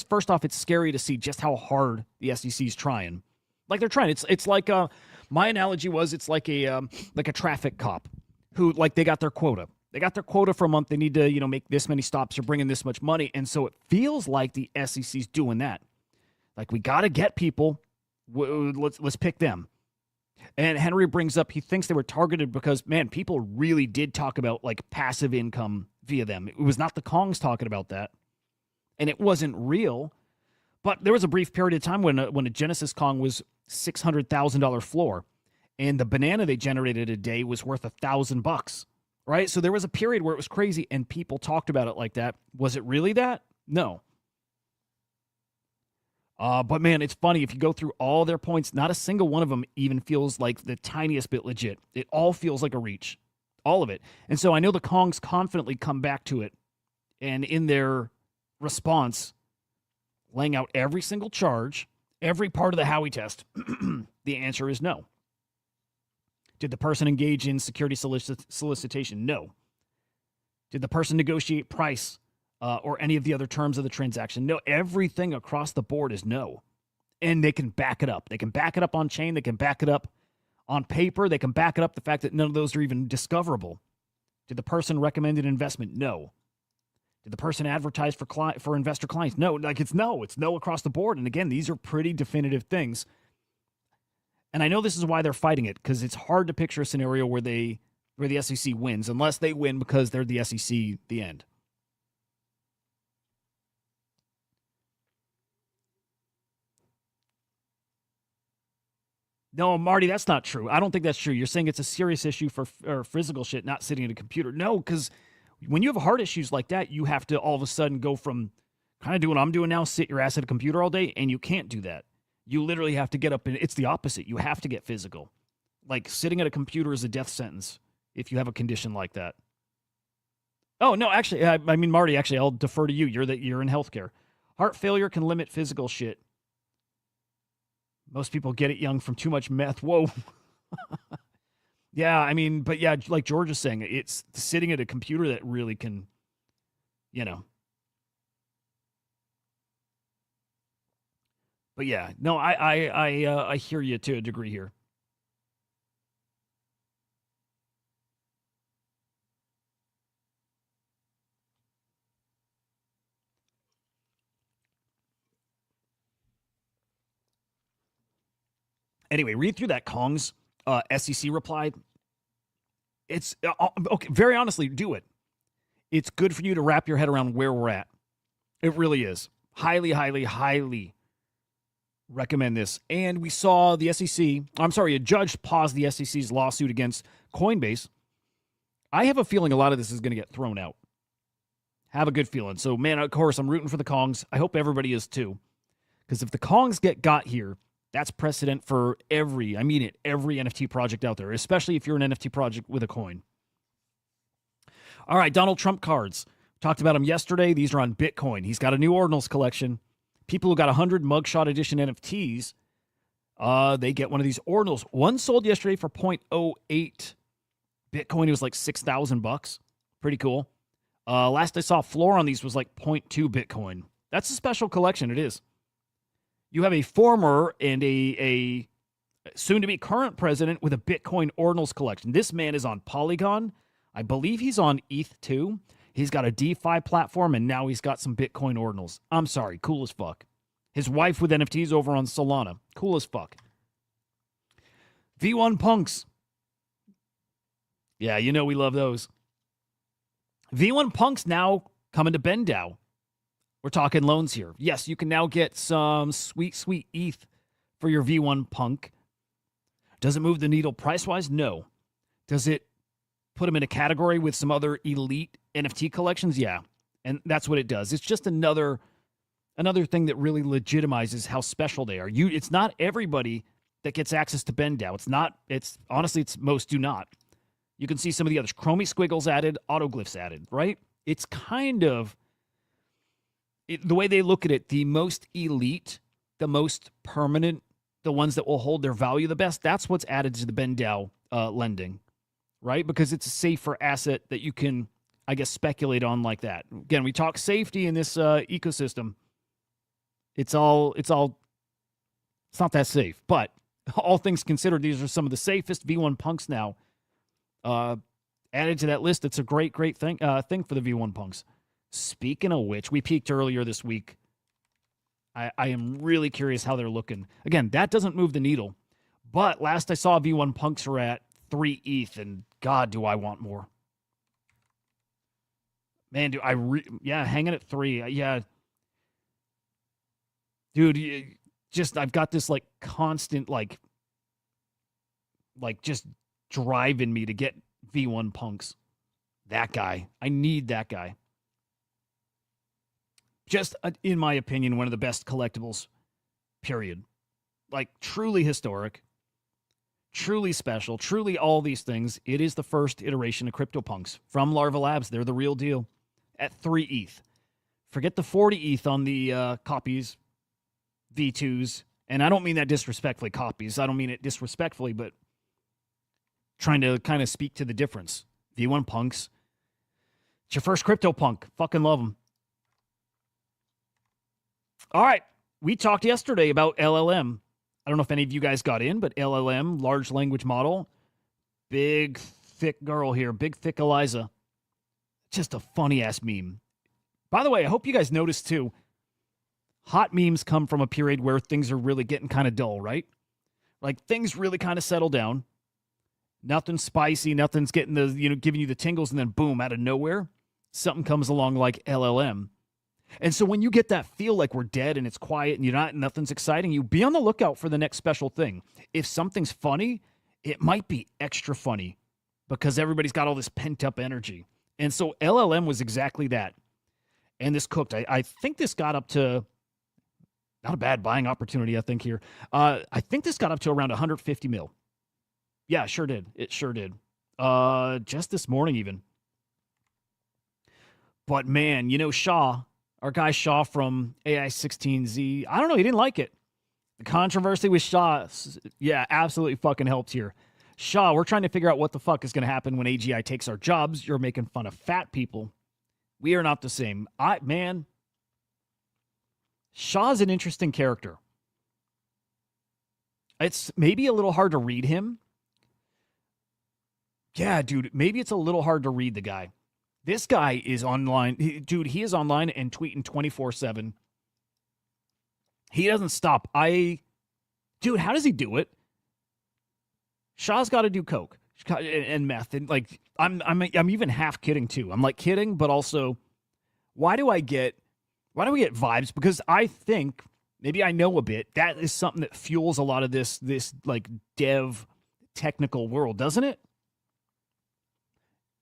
first off, it's scary to see just how hard the SEC is trying. Like, they're trying. It's like my analogy was, it's like a traffic cop who, like, they got their quota. They got their quota for a month. They need to, make this many stops or bring in this much money. And so it feels like the SEC's doing that. Like, we got to get people. Let's pick them. And Henry brings up, he thinks they were targeted because, man, people really did talk about, like, passive income via them. It was not the Kongs talking about that. And it wasn't real. But there was a brief period of time when a Genesis Kong was $600,000 floor. And the banana they generated a day was worth $1,000. Right? So there was a period where it was crazy and people talked about it like that. Was it really that? No. But man, it's funny. If you go through all their points, not a single one of them even feels like the tiniest bit legit. It all feels like a reach. All of it. And so I know the Kongs confidently come back to it And in their response, laying out every single charge, every part of the Howey test, the answer is no. Did the person engage in security solicitation? No. Did the person negotiate price or any of the other terms of the transaction? No. Everything across the board is no. And they can back it up. They can back it up on chain. They can back it up on paper. They can back it up the fact that none of those are even discoverable. Did the person recommend an investment? No. Did the person advertise for investor clients? No. Like, it's no. It's no across the board. And again, these are pretty definitive things. And I know this is why they're fighting it, because it's hard to picture a scenario where the SEC wins, unless they win because they're the SEC, the end. No, Marty, that's not true. I don't think that's true. You're saying it's a serious issue for physical shit, not sitting at a computer. No, because when you have heart issues like that, you have to all of a sudden go from kind of doing what I'm doing now, sit your ass at a computer all day, and you can't do that. You literally have to get up, and it's the opposite. You have to get physical. Like, sitting at a computer is a death sentence if you have a condition like that. Oh, no, actually, I mean, Marty, actually, I'll defer to you. You're in healthcare. Heart failure can limit physical shit. Most people get it young from too much meth. Whoa. Yeah, I mean, but yeah, like George is saying, it's sitting at a computer that really can, you know. But yeah, no, I hear you to a degree here. Anyway, read through that Kong's SEC reply. It's okay. Very honestly, do it. It's good for you to wrap your head around where we're at. It really is. Highly, highly, highly recommend this. And we saw the SEC, I'm sorry, a judge paused the SEC's lawsuit against Coinbase. I have a feeling a lot of this is going to get thrown out. Have a good feeling. So, man, of course, I'm rooting for the Kongs. I hope everybody is too. Because if the Kongs get got here, that's precedent for every NFT project out there, especially if you're an NFT project with a coin. All right, Donald Trump cards. Talked about them yesterday. These are on Bitcoin. He's got a new Ordinals collection. People who got 100 Mugshot Edition NFTs, they get one of these Ordinals. One sold yesterday for 0.08 Bitcoin. It was like $6,000. Pretty cool. Last I saw, floor on these was like 0.2 Bitcoin. That's a special collection. It is. You have a former and a soon-to-be current president with a Bitcoin Ordinals collection. This man is on Polygon. I believe he's on ETH too. He's got a DeFi platform, and now he's got some Bitcoin Ordinals. I'm sorry, cool as fuck. His wife with NFTs over on Solana. Cool as fuck. V1 Punks. Yeah, you know we love those. V1 Punks now coming to BendDAO. We're talking loans here. Yes, you can now get some sweet, sweet ETH for your V1 Punk. Does it move the needle price-wise? No. Does it put them in a category with some other elite NFT collections? Yeah. And that's what it does. It's just another thing that really legitimizes how special they are. It's not everybody that gets access to BendDAO. It's most do not. You can see some of the others. Chromie squiggles added, autoglyphs added, right? It's kind of the way they look at it, the most elite, the most permanent, the ones that will hold their value the best, that's what's added to the BendDAO lending, right? Because it's a safer asset that you can, I guess, speculate on like that. Again, we talk safety in this ecosystem. It's not that safe, but all things considered, these are some of the safest V1 Punks now added to that list. It's a great thing for the V1 Punks. Speaking of which, we peaked earlier this week. I am really curious how they're looking. Again, that doesn't move the needle. But last I saw, V1 Punks are at 3 ETH, and God, do I want more. Man, hanging at 3. Yeah. Dude, I've got this, like, constant, like just driving me to get V1 Punks. That guy. I need that guy. Just, in my opinion, one of the best collectibles, period. Like, truly historic, truly special, truly all these things. It is the first iteration of CryptoPunks from Larva Labs. They're the real deal. at 3 ETH. Forget the 40 ETH on the copies, V2s. And I don't mean that disrespectfully, copies. I don't mean it disrespectfully, but trying to kind of speak to the difference. V1 Punks. It's your first crypto punk. Fucking love them. All right. We talked yesterday about LLM. I don't know if any of you guys got in, but LLM, large language model. Big, thick girl here. Big, thick Eliza. Just a funny-ass meme. By the way, I hope you guys noticed, too, hot memes come from a period where things are really getting kind of dull, right? Like, things really kind of settle down. Nothing's spicy. Nothing's getting the, giving you the tingles, and then boom, out of nowhere, something comes along like LLM. And so when you get that feel like we're dead and it's quiet and nothing's exciting you, be on the lookout for the next special thing. If something's funny, it might be extra funny because everybody's got all this pent-up energy. And so LLM was exactly that. And this cooked. I think this got up to, not a bad buying opportunity, I think, here. I think this got up to around 150 mil. Yeah, sure did. It sure did. Just this morning even. But man, Shaw, our guy Shaw from AI16Z, I don't know, he didn't like it. The controversy with Shaw, yeah, absolutely fucking helped here. Shaw, we're trying to figure out what the fuck is going to happen when AGI takes our jobs. You're making fun of fat people. We are not the same. Shaw's an interesting character. It's maybe a little hard to read him. Yeah, dude, maybe it's a little hard to read the guy. This guy is online. He is online and tweeting 24/7. He doesn't stop. Dude, how does he do it? Shaw's got to do coke and meth, and like I'm even half kidding too. I'm like kidding, but also, why do I get vibes? Because I think maybe I know a bit. That is something that fuels a lot of this like dev technical world, doesn't it?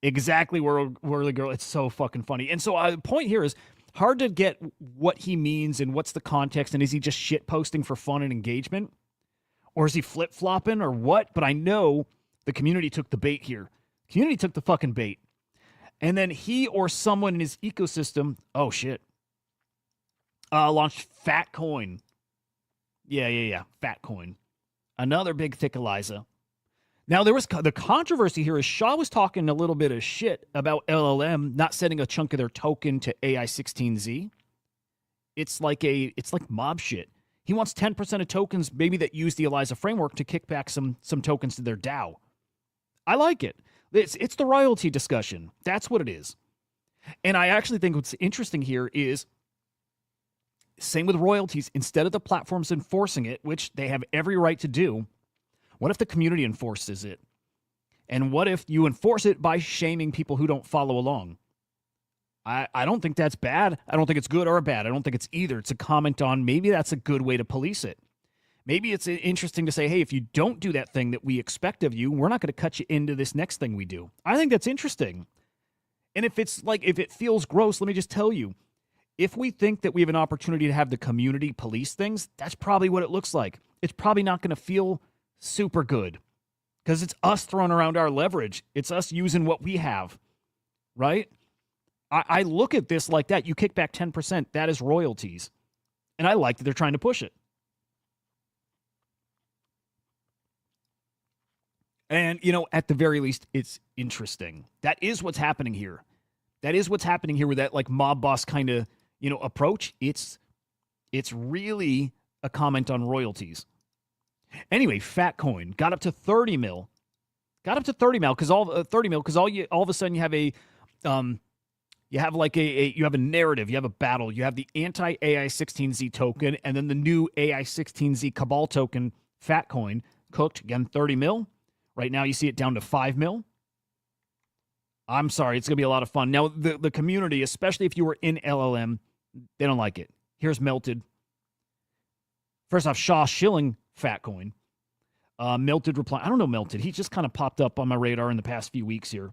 Exactly, whirly girl. It's so fucking funny. And so the point here is hard to get what he means and what's the context, and is he just shit posting for fun and engagement? Or is he flip-flopping or what? But I know the community took the bait here. Community took the fucking bait. And then he or someone in his ecosystem, oh shit, launched Fatcoin. Yeah. Fatcoin. Another big thick Eliza. Now, there was the controversy here is Shaw was talking a little bit of shit about LLM not sending a chunk of their token to AI16Z. It's like mob shit. He wants 10% of tokens maybe that use the Eliza framework to kick back some tokens to their DAO. I like it. It's the royalty discussion. That's what it is. And I actually think what's interesting here is same with royalties. Instead of the platforms enforcing it, which they have every right to do, what if the community enforces it? And what if you enforce it by shaming people who don't follow along? I don't think that's bad. I don't think it's good or bad. I don't think it's either. It's a comment on maybe that's a good way to police it. Maybe it's interesting to say, hey, if you don't do that thing that we expect of you, we're not going to cut you into this next thing we do. I think that's interesting. And if it feels gross, let me just tell you, if we think that we have an opportunity to have the community police things, that's probably what it looks like. It's probably not going to feel super good because it's us throwing around our leverage. It's us using what we have, right? I look at this like that. You kick back 10%, that is royalties. And I like that they're trying to push it. And, at the very least, it's interesting. That is what's happening here. That is what's happening here with that like mob boss kind of, approach. It's really a comment on royalties. Anyway, Fatcoin got up to 30 mil. Got up to 30 mil because all of a sudden you have a you have like you have a narrative, you have a battle, you have the anti-AI16Z token, and then the new AI16Z Cabal token, Fatcoin, cooked again 30 mil. Right now you see it down to 5 mil. I'm sorry, it's gonna be a lot of fun. Now the community, especially if you were in LLM, they don't like it. Here's Melted. First off, Shaw shilling Fatcoin. Melted reply. I don't know Melted. He just kind of popped up on my radar in the past few weeks here.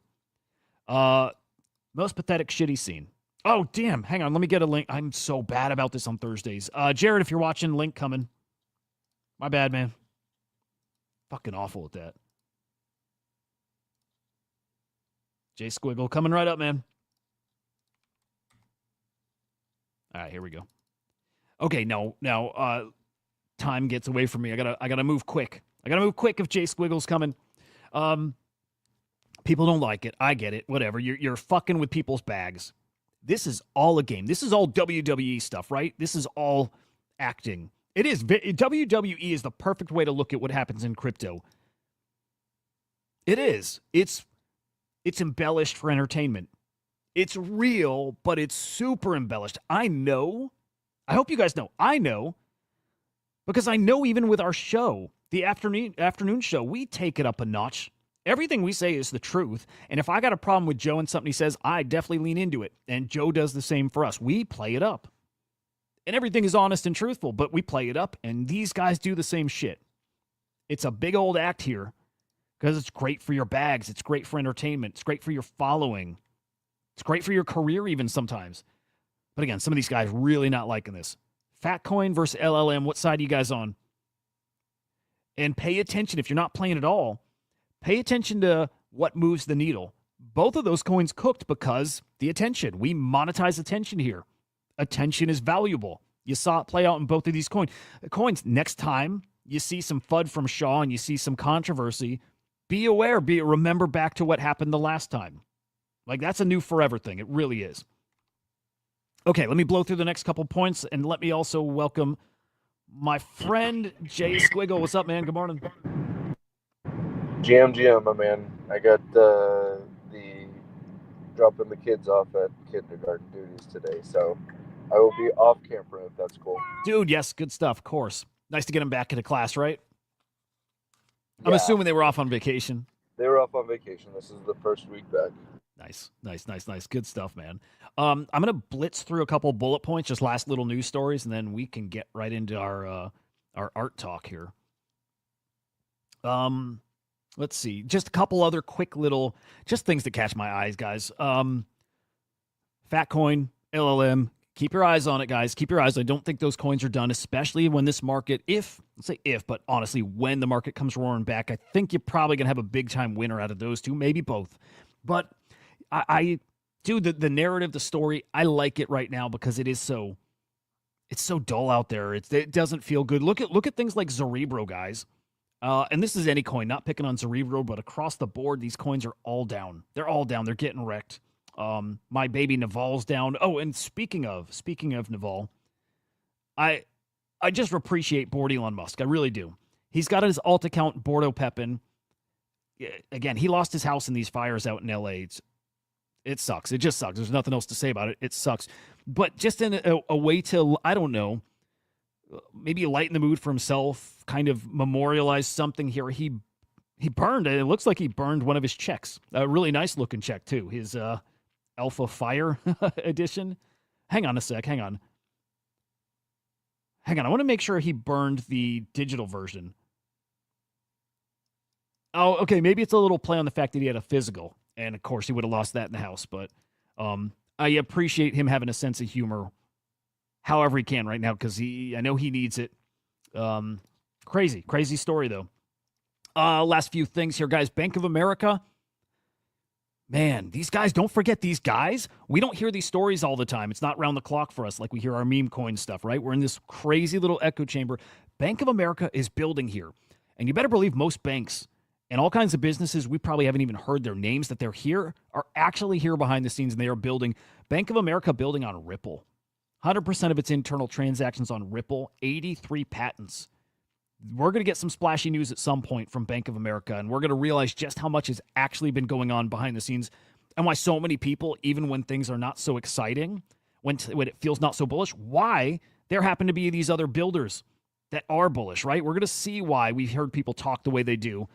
Most pathetic shit he's seen. Oh, damn. Hang on. Let me get a link. I'm so bad about this on Thursdays. Jared, if you're watching, link coming. My bad, man. Fucking awful at that. J Squiggle coming right up, man. All right, here we go. Okay, now time gets away from me. I gotta move quick. I gotta move quick if J Squiggle's coming. People don't like it. I get it. Whatever. You're fucking with people's bags. This is all a game. This is all WWE stuff, right? This is all acting. It is. WWE is the perfect way to look at what happens in crypto. It is. It's embellished for entertainment. It's real, but it's super embellished. I know. I hope you guys know. I know. Because I know even with our show, the afternoon show, we take it up a notch. Everything we say is the truth. And if I got a problem with Joe and something he says, I definitely lean into it. And Joe does the same for us. We play it up. And everything is honest and truthful, but we play it up. And these guys do the same shit. It's a big old act here because it's great for your bags. It's great for entertainment. It's great for your following. It's great for your career even sometimes. But again, some of these guys really not liking this. Fatcoin versus LLM. What side are you guys on? And pay attention. If you're not playing at all, pay attention to what moves the needle. Both of those coins cooked because the attention. We monetize attention here. Attention is valuable. You saw it play out in both of these coins. Next time you see some FUD from Shaw and you see some controversy, be aware. Remember back to what happened the last time. Like, that's a new forever thing. It really is. Okay, let me blow through the next couple points, and let me also welcome my friend Jay Squiggle. What's up, man? Good morning. GM, my man. I got the dropping the kids off at kindergarten duties today, so I will be off camera if that's cool. Dude, yes, good stuff, of course. Nice to get them back into class, right? I'm assuming they were off on vacation. They were off on vacation. This is the first week back. Nice. Good stuff, man. I'm going to blitz through a couple bullet points, just last little news stories, and then we can get right into our art talk here. Let's see. Just a couple other quick little, just things that catch my eyes, guys. Fatcoin, LLM, keep your eyes on it, guys. Keep your eyes on it. I don't think those coins are done, especially when this market, let's say but honestly, when the market comes roaring back, I think you're probably going to have a big-time winner out of those two, maybe both. But I do the narrative, the story. I like it right now because it's so dull out there. It doesn't feel good. Look at things like Cerebro, guys. And this is any coin, not picking on Cerebro, but across the board, these coins are all down. They're all down. They're getting wrecked. My baby Naval's down. Oh, and speaking of Naval, I just appreciate Elon Musk. I really do. He's got his alt account Bordo Pepin. Again, he lost his house in these fires out in LA. It sucks. It just sucks. There's nothing else to say about it. It sucks. But just in a way to, I don't know, maybe lighten the mood for himself, kind of memorialize something here. He burned, it looks like he burned one of his checks. A really nice looking check too. His Alpha Fire edition. Hang on a sec. Hang on. I want to make sure he burned the digital version. Oh, okay. Maybe it's a little play on the fact that he had a physical. And, of course, he would have lost that in the house. But I appreciate him having a sense of humor however he can right now because I know he needs it. Crazy story, though. Last few things here, guys. Bank of America. Man, these guys, don't forget these guys. We don't hear these stories all the time. It's not round the clock for us like we hear our meme coin stuff, right? We're in this crazy little echo chamber. Bank of America is building here. And you better believe most banks and all kinds of businesses, we probably haven't even heard their names, that they're here, are actually here behind the scenes, and they are building. Bank of America building on Ripple. 100% of its internal transactions on Ripple, 83 patents. We're going to get some splashy news at some point from Bank of America, and we're going to realize just how much has actually been going on behind the scenes and why so many people, even when things are not so exciting, when it feels not so bullish, why there happen to be these other builders that are bullish, right? We're going to see why we've heard people talk the way they do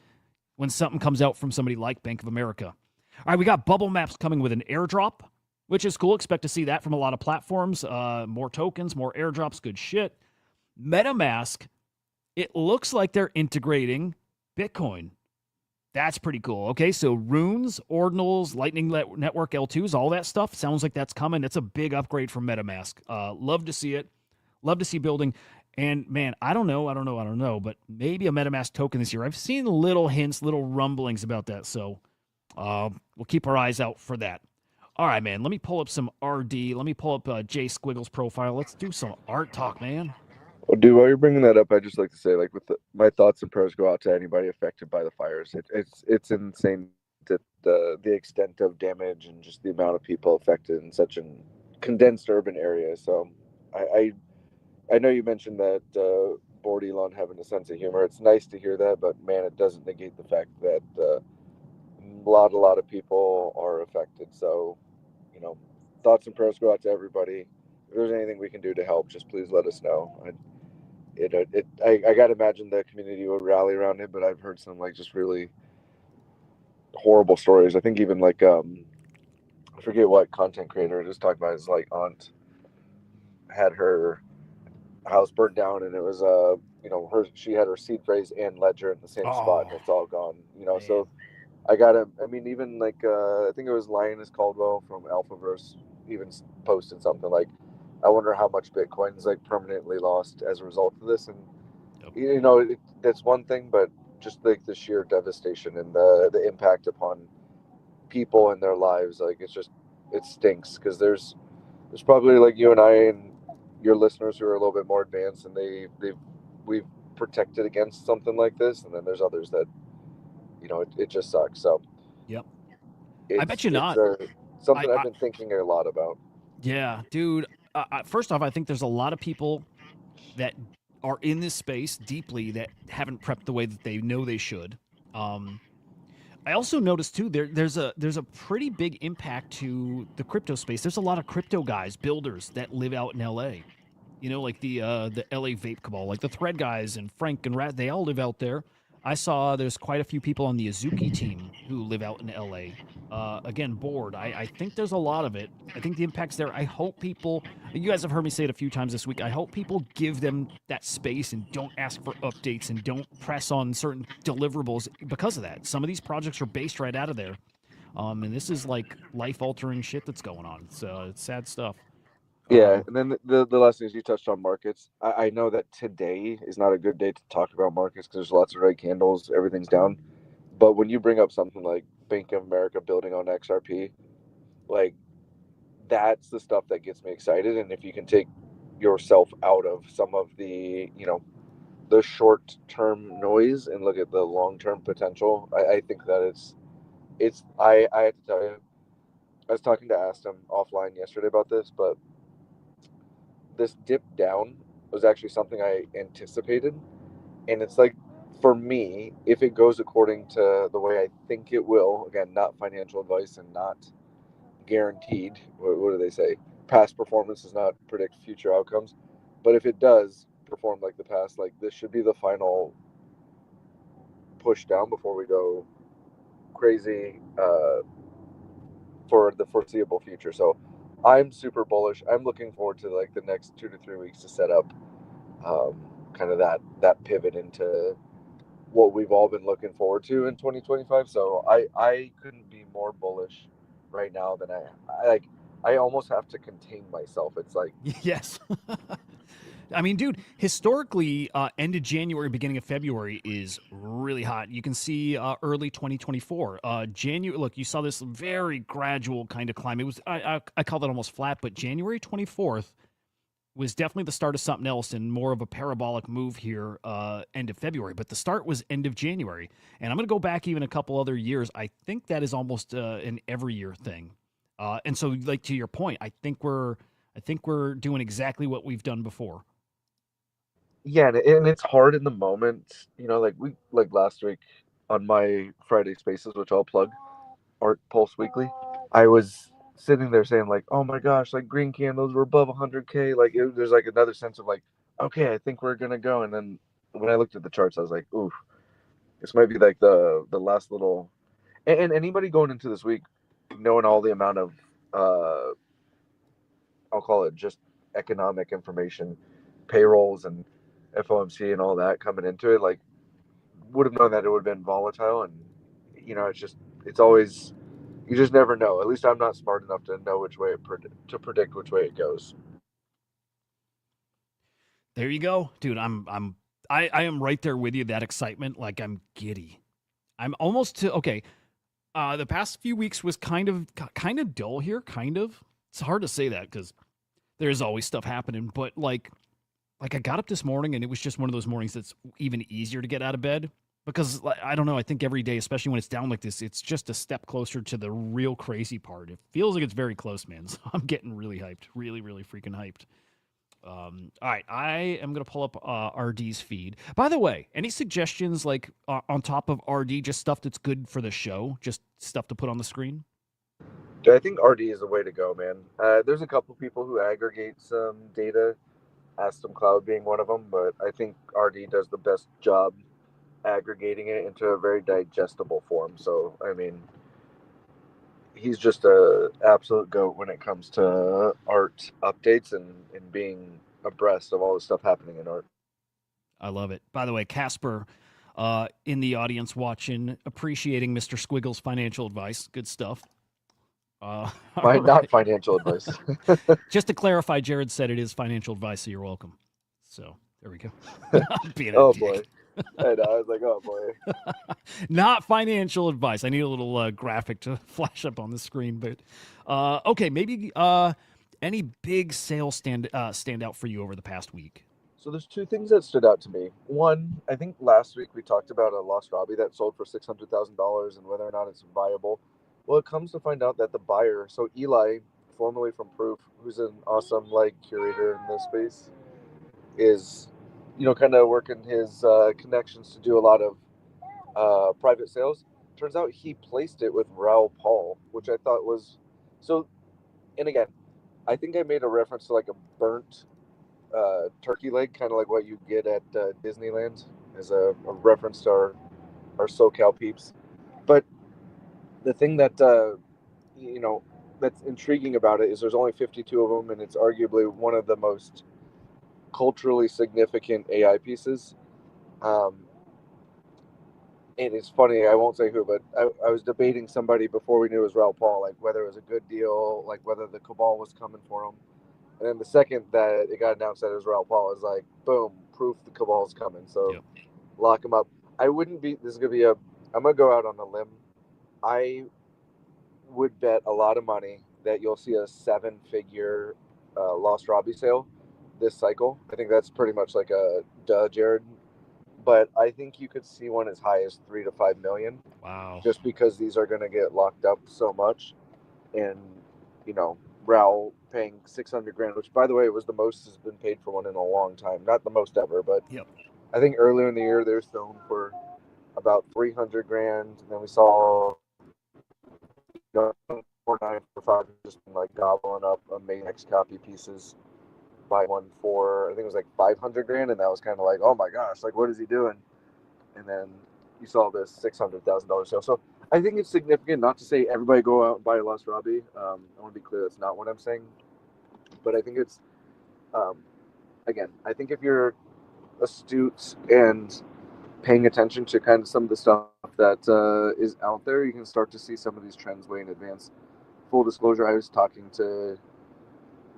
when something comes out from somebody like Bank of America. All right, we got Bubble Maps coming with an airdrop, which is cool. Expect to see that from a lot of platforms. More tokens, more airdrops, good shit. MetaMask, it looks like they're integrating Bitcoin. That's pretty cool. Okay, so runes, ordinals, Lightning Network L2s, all that stuff, sounds like that's coming. That's a big upgrade from MetaMask. Love to see it. Love to see building. And, man, I don't know, but maybe a MetaMask token this year. I've seen little hints, little rumblings about that, so we'll keep our eyes out for that. All right, man. Let me pull up some RD. Let me pull up Jay Squiggle's profile. Let's do some art talk, man. Well, dude, while you're bringing that up, I just like to say, like, my thoughts and prayers go out to anybody affected by the fires. It's insane that the extent of damage and just the amount of people affected in such a condensed urban area. So, I know you mentioned that board Elon having a sense of humor. It's nice to hear that, but man, it doesn't negate the fact that a lot of people are affected. So, you know, thoughts and prayers go out to everybody. If there's anything we can do to help, just please let us know. I gotta imagine the community would rally around him, but I've heard some like just really horrible stories. I think even like I forget what content creator just talked about his like aunt had her house burnt down, and it was she had her seed phrase and ledger in the same spot, and Oh, it's all gone. man. So I mean, even like I think it was Linus Caldwell from Alphaverse even posted something like, I wonder how much Bitcoin's like permanently lost as a result of this. And Yep. that's one thing, but just like the sheer devastation and the impact upon people and their lives, like it stinks because there's probably like you and I and your listeners who are a little bit more advanced, and we've protected against something like this, and then there's others that it just sucks. So Yep. I bet it's you it's not. uh, something I've I been thinking a lot about. Yeah, dude. First off, I think there's a lot of people that are in this space deeply that haven't prepped the way that they know they should. Um, I also noticed too there's a pretty big impact to the crypto space. There's a lot of crypto guys, builders that live out in LA. You know, like the LA Vape Cabal, like the Thread guys and Frank and Rat, they all live out there. I saw there's quite a few people on the Azuki team who live out in LA. Again, bored. I think there's a lot of it. I think the impact's there. I hope people, you guys have heard me say it a few times this week. I hope people give them that space and don't ask for updates and don't press on certain deliverables because of that. Some of these projects are based right out of there. And this is like life altering shit that's going on. It's sad stuff. Yeah, Um, and then the last thing is you touched on markets. I know that today is not a good day to talk about markets because there's lots of red candles, everything's down. But when you bring up something like Bank of America building on XRP, like that's the stuff that gets me excited. And if you can take yourself out of some of the short term noise and look at the long term potential, I think that I have to tell you, I was talking to Aston offline yesterday about this, but this dip down was actually something I anticipated. And it's like, for me, if it goes according to the way I think it will, again, not financial advice and not guaranteed, what do they say? Past performance does not predict future outcomes. But if it does perform like the past, like this should be the final push down before we go crazy for the foreseeable future. So I'm super bullish. I'm looking forward to like the next 2 to 3 weeks to set up um, kind of that pivot into what we've all been looking forward to in 2025. So I couldn't be more bullish right now than I like. I almost have to contain myself. It's like, yes. I mean, dude, historically, end of January, beginning of February is really hot. You can see early 2024. January, look, you saw this very gradual kind of climb. It was, I call that almost flat, but January 24th was definitely the start of something else and more of a parabolic move here, end of February. But the start was end of January. And I'm going to go back even a couple other years. I think that is almost an every year thing. And so, like, to your point, I think we're doing exactly what we've done before. yeah, and it's hard in the moment. Like last week on my Friday Spaces, which I'll plug, Art Pulse Weekly. I was sitting there saying like, oh my gosh, like green candles were above 100K. Like there's like another sense of like, okay, I think we're gonna go. And then when I looked at the charts, I was like, ooh, this might be like the last little. And anybody going into this week, knowing all the amount of I'll call it just economic information, payrolls and FOMC and all that coming into it, like would have known that it would have been volatile. And it's always, you just never know. At least I'm not smart enough to know to predict which way it goes. There you go, dude. I am right there with you. That excitement, like I'm giddy. I'm almost to okay. The past few weeks was kind of dull here. Kind of. It's hard to say that because there's always stuff happening. But like I got up this morning and it was just one of those mornings that's even easier to get out of bed because I don't know. I think every day, especially when it's down like this, it's just a step closer to the real crazy part. It feels like it's very close, man. So I'm getting really hyped, really, really freaking hyped. All right, I am gonna pull up RD's feed. By the way, any suggestions like on top of RD, just stuff that's good for the show, just stuff to put on the screen? I think RD is the way to go, man. There's a couple people who aggregate some data, Aston Cloud being one of them, but I think RD does the best job aggregating it into a very digestible form. So, I mean, he's just a absolute goat when it comes to art updates and being abreast of all the stuff happening in art. I love it. By the way, Casper, in the audience watching, appreciating Mr. Squiggle's financial advice. Good stuff. Not right. financial advice. Just to clarify, Jared said it is financial advice, so you're welcome. So there we go. Oh boy. I know. I was like, oh boy. Not financial advice. I need a little graphic to flash up on the screen, but okay, maybe any big sales stand out for you over the past week? So there's two things that stood out to me. One, I think last week we talked about a lost Robbie that sold for $600,000 and whether or not it's viable. Well, it comes to find out that the buyer, so Eli, formerly from Proof, who's an awesome like curator in this space, is, kind of working his connections to do a lot of private sales. Turns out he placed it with Raoul Paul, which I thought was so. And again, I think I made a reference to like a burnt turkey leg, kind of like what you get at Disneyland, as a reference to our SoCal peeps. But the thing that that's intriguing about it is there's only 52 of them, and it's arguably one of the most culturally significant AI pieces. Um, and it's funny, I won't say who, but I was debating somebody before we knew it was Raoul Paul, like whether it was a good deal, like whether the cabal was coming for him. And then the second that it got announced that it was Raoul Paul, it was like, boom, proof the cabal's coming. So lock him up. I wouldn't be, this is going to be I'm going to go out on a limb. I would bet a lot of money that you'll see a 7-figure Lost Robbie sale this cycle. I think that's pretty much like a duh, Jared. But I think you could see one as high as 3 to 5 million. Wow. Just because these are going to get locked up so much. And, Raoul paying 600 grand, which by the way was the most has been paid for one in a long time. Not the most ever, but I think earlier in the year they were selling for about 300 grand. And then we saw 4.945 just been like gobbling up amazing X copy pieces. Buy one for I think it was like 500 grand, and that was kind of like, oh my gosh, like what is he doing? And then you saw this $600,000 sale. So I think it's significant. Not to say everybody go out and buy a Lost Robbie. I want to be clear, that's not what I'm saying. But I think it's again, I think if you're astute and paying attention to kind of some of the stuff that is out there, you can start to see some of these trends way in advance. Full disclosure, I was talking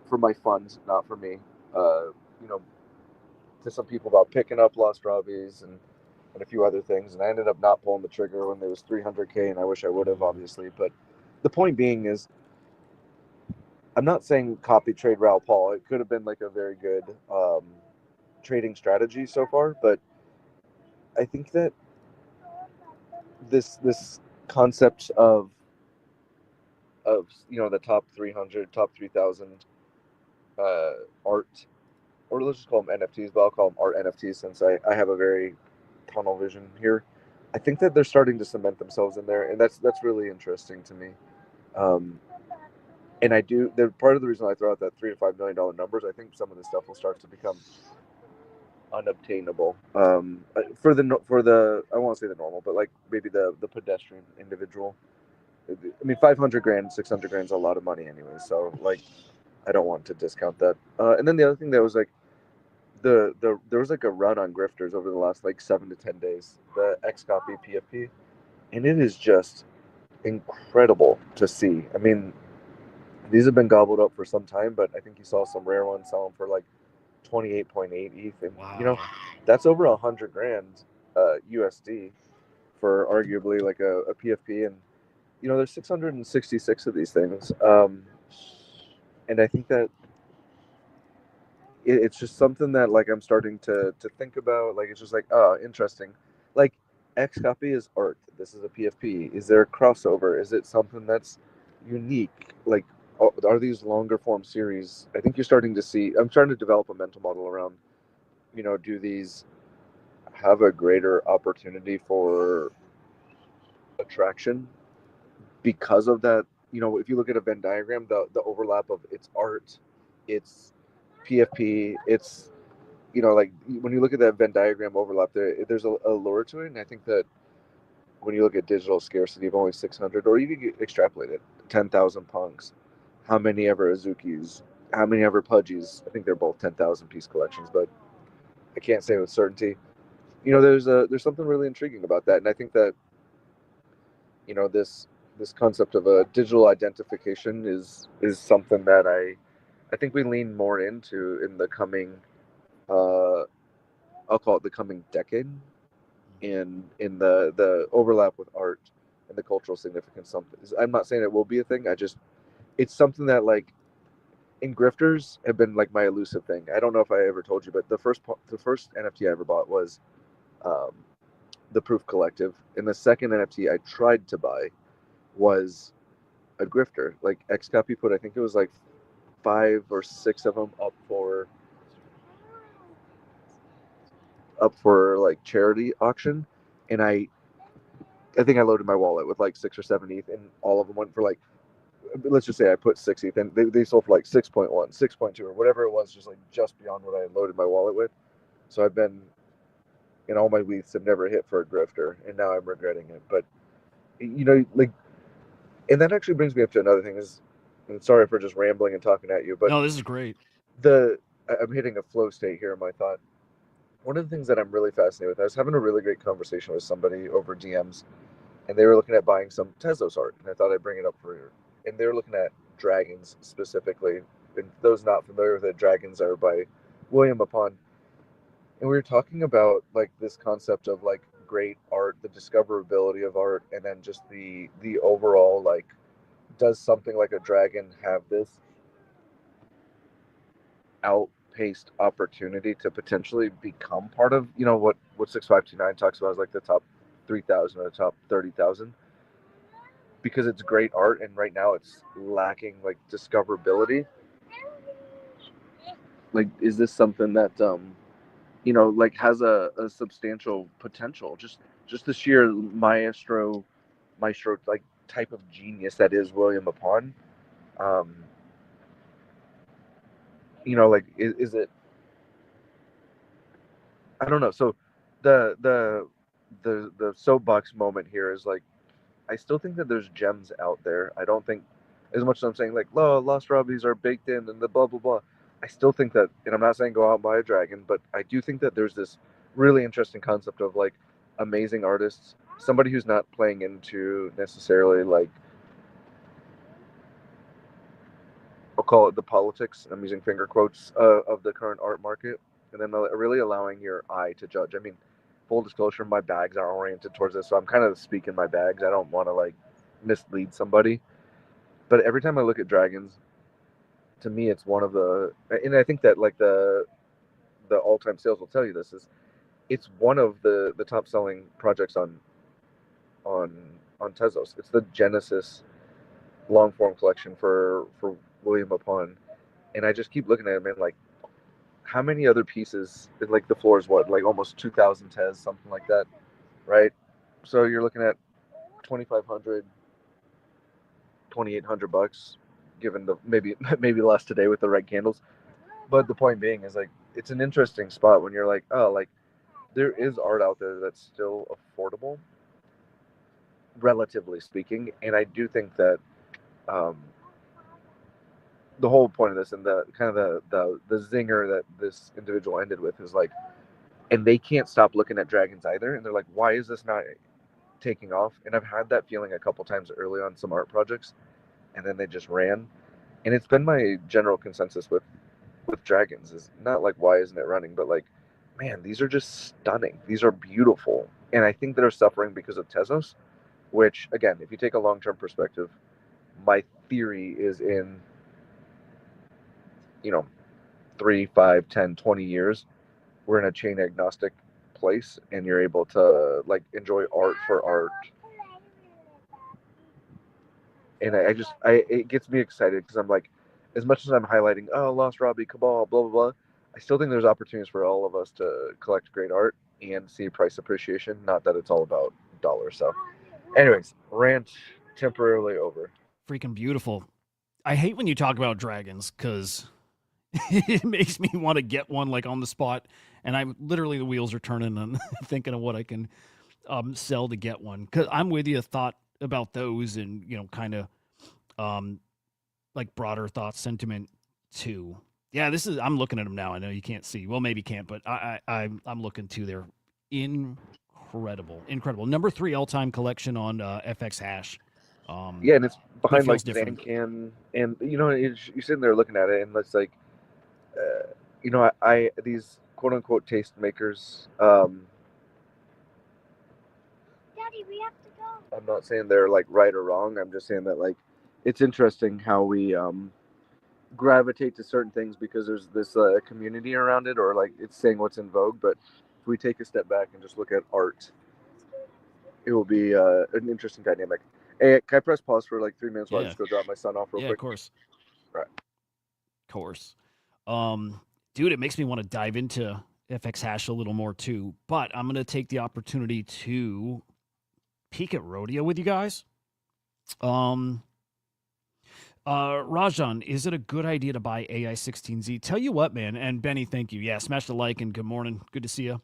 for my fund, not for me, to some people about picking up Lost Robbies and a few other things, and I ended up not pulling the trigger when there was 300K, and I wish I would have, obviously. But the point being is, I'm not saying copy trade Raoul Paul. It could have been like a very good trading strategy so far, but I think that this concept of the top 300, top 3,000 art, or let's just call them NFTs, but I'll call them art NFTs since I have a very tunnel vision here. I think that they're starting to cement themselves in there, and that's really interesting to me. And they're part of the reason I throw out that $3 to $5 million numbers. I think some of this stuff will start to become unobtainable for the I won't say the normal, but like maybe the pedestrian individual. I mean, 500 grand, 600 grand is a lot of money anyway. So like, I don't want to discount that. And then the other thing that was like, there was like a run on grifters over the last like 7 to 10 days, the X copy PFP, and it is just incredible to see. I mean, these have been gobbled up for some time, but I think you saw some rare ones selling for like 28.8 ETH, and that's over 100 grand USD for arguably like a PFP. And there's 666 of these things, and I think that it's just something that like I'm starting to think about. Like it's just like, oh, interesting. Like X copy is art. This is a PFP. Is there a crossover? Is it something that's unique? Like, are these longer form series? I think you're starting to see. I'm starting to develop a mental model around. Do these have a greater opportunity for attraction because of that? If you look at a Venn diagram, the overlap of its art, its PFP, its like when you look at that Venn diagram overlap, there's a lure to it, and I think that when you look at digital scarcity of only 600, or you could extrapolate it, 10,000 punks, how many ever Azukis, how many ever Pudgies? I think they're both 10,000 piece collections, but I can't say with certainty. There's something really intriguing about that, and I think that this concept of a digital identification is something that I think we lean more into in the coming I'll call it the coming decade, in the overlap with art and the cultural significance. Something I'm not saying it will be a thing. It's something that like in grifters have been like my elusive thing. I don't know if I ever told you, but the first NFT I ever bought was um, the Proof Collective, and the second NFT I tried to buy was a grifter. Like Xcopy put, I think it was like 5 or 6 of them up for like charity auction, and I think I loaded my wallet with like 6 or 7 ETH, and all of them went for like, let's just say I put 6 ETH, and they sold for like 6.1, 6.2, or whatever it was, just beyond what I had loaded my wallet with. So I've been, all my weeks have never hit for a grifter, and now I'm regretting it. But like, and that actually brings me up to another thing. And sorry for just rambling and talking at you, but No, this is great. I'm hitting a flow state here in my thought. One of the things that I'm really fascinated with, I was having a really great conversation with somebody over DMs, and they were looking at buying some Tezos art, and I thought I'd bring it up for you. And they were looking at dragons specifically, and those not familiar with it, dragons are by William Upon. And we were talking about like this concept of like great art, the discoverability of art, and then just the overall like, does something like a dragon have this outpaced opportunity to potentially become part of what 6529 talks about is like the top 3,000 or the top 30,000, because it's great art and right now it's lacking like discoverability. Like, is this something that like has a substantial potential, just the sheer maestro like type of genius that is William Upon? um like, is it, I don't know. So the soapbox moment here is like, I still think that there's gems out there. I don't think, as much as I'm saying like, lost Robbies are baked in and the blah blah blah, I still think that, and I'm not saying go out and buy a dragon, but I do think that there's this really interesting concept of like amazing artists, somebody who's not playing into necessarily like, I'll call it the politics, I'm using finger quotes, of the current art market, and then really allowing your eye to judge. I mean, full disclosure, my bags are oriented towards this, so I'm kind of speaking my bags. I don't want to like mislead somebody, but every time I look at dragons, to me, it's one of the, and I think that like the all-time sales will tell you this, is it's one of the top selling projects on on Tezos. It's the Genesis long form collection for William Upon, and I just keep looking at it, man. Like, how many other pieces? Like the floor is what, like almost 2,000 Tez, something like that, right? So you're looking at 2,500, 2,800 bucks, given the maybe less today with the red candles. But the point being is like, it's an interesting spot when you're like, oh, like there is art out there that's still affordable, relatively speaking, and I do think that um, the whole point of this, and the kind of the zinger that this individual ended with, is like, and they can't stop looking at dragons either, and they're like, why is this not taking off? And I've had that feeling a couple times early on some art projects, and then they just ran. And it's been my general consensus with dragons, is not like why isn't it running, but like, man, these are just stunning, these are beautiful, and I think they're suffering because of Tezos, which again, if you take a long-term perspective, my theory is in, 3, 5, 10, 20 years, we're in a chain agnostic place and you're able to like enjoy art for art. And it gets me excited because I'm like, as much as I'm highlighting, oh, Lost Robbie, Cabal, blah, blah, blah, I still think there's opportunities for all of us to collect great art and see price appreciation. Not that it's all about dollars. So, anyways, rant temporarily over. Freaking beautiful. I hate when you talk about dragons because it makes me want to get one like on the spot. And I'm literally, the wheels are turning and thinking of what I can sell to get one. Because I'm with you, thought about those and, kind of like broader thought sentiment too. Yeah, I'm looking at them now. I know you can't see. Well, maybe can't, but I'm looking too. They're incredible. Number 3 all-time collection on FX Hash. Yeah, and it's behind like different. Zancan, and you're sitting there looking at it, and it's like, I these quote unquote taste makers. Daddy, we have to go. I'm not saying they're like right or wrong. I'm just saying that like it's interesting how we gravitate to certain things because there's this community around it, or like it's saying what's in vogue. But if we take a step back and just look at art, it will be an interesting dynamic. Hey, can I press pause for like 3 minutes while I just go drop my son off real quick? Of course. Right. Of course. Dude, it makes me want to dive into FX Hash a little more too. But I'm going to take the opportunity to peek at Rodeo with you guys. Rajan, is it a good idea to buy AI16Z? Tell you what, man, and Benny, thank you. Yeah, smash the like and good morning. Good to see you.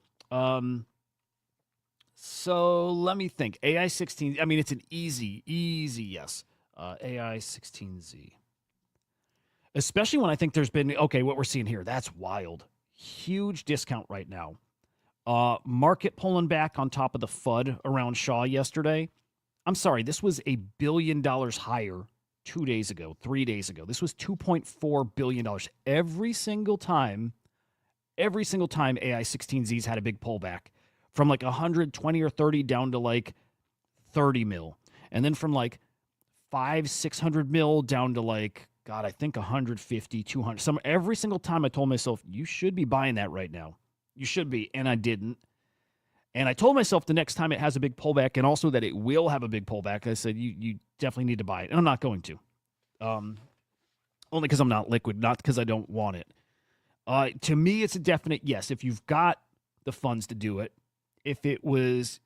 So let me think. AI16, I mean, it's an easy yes. AI16Z. Especially when I think there's been, okay, what we're seeing here, that's wild. Huge discount right now. Market pulling back on top of the FUD around Shaw yesterday. I'm sorry, this was $1 billion higher 2 days ago, 3 days ago. This was $2.4 billion. Every single time AI16Zs had a big pullback from like 120 or 30 down to like 30 mil. And then from like 500-600 mil down to like, God, I think 150, 200. Every single time I told myself, you should be buying that right now. You should be. And I didn't. And I told myself the next time it has a big pullback and also that it will have a big pullback, I said, you definitely need to buy it. And I'm not going to. Only because I'm not liquid, not because I don't want it. To me, it's a definite yes. If you've got the funds to do it, if it was,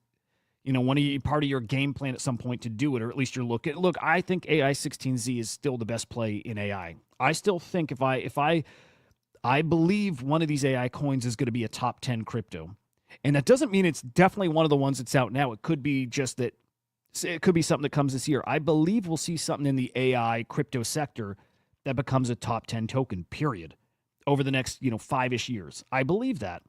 part of your game plan at some point to do it, or at least you're looking. Look, I think AI16Z is still the best play in AI. I still think if I believe one of these AI coins is going to be a top 10 crypto. And that doesn't mean it's definitely one of the ones that's out now. It could be just that it could be something that comes this year. I believe we'll see something in the AI crypto sector that becomes a top 10 token, period, over the next, 5-ish years. I believe that.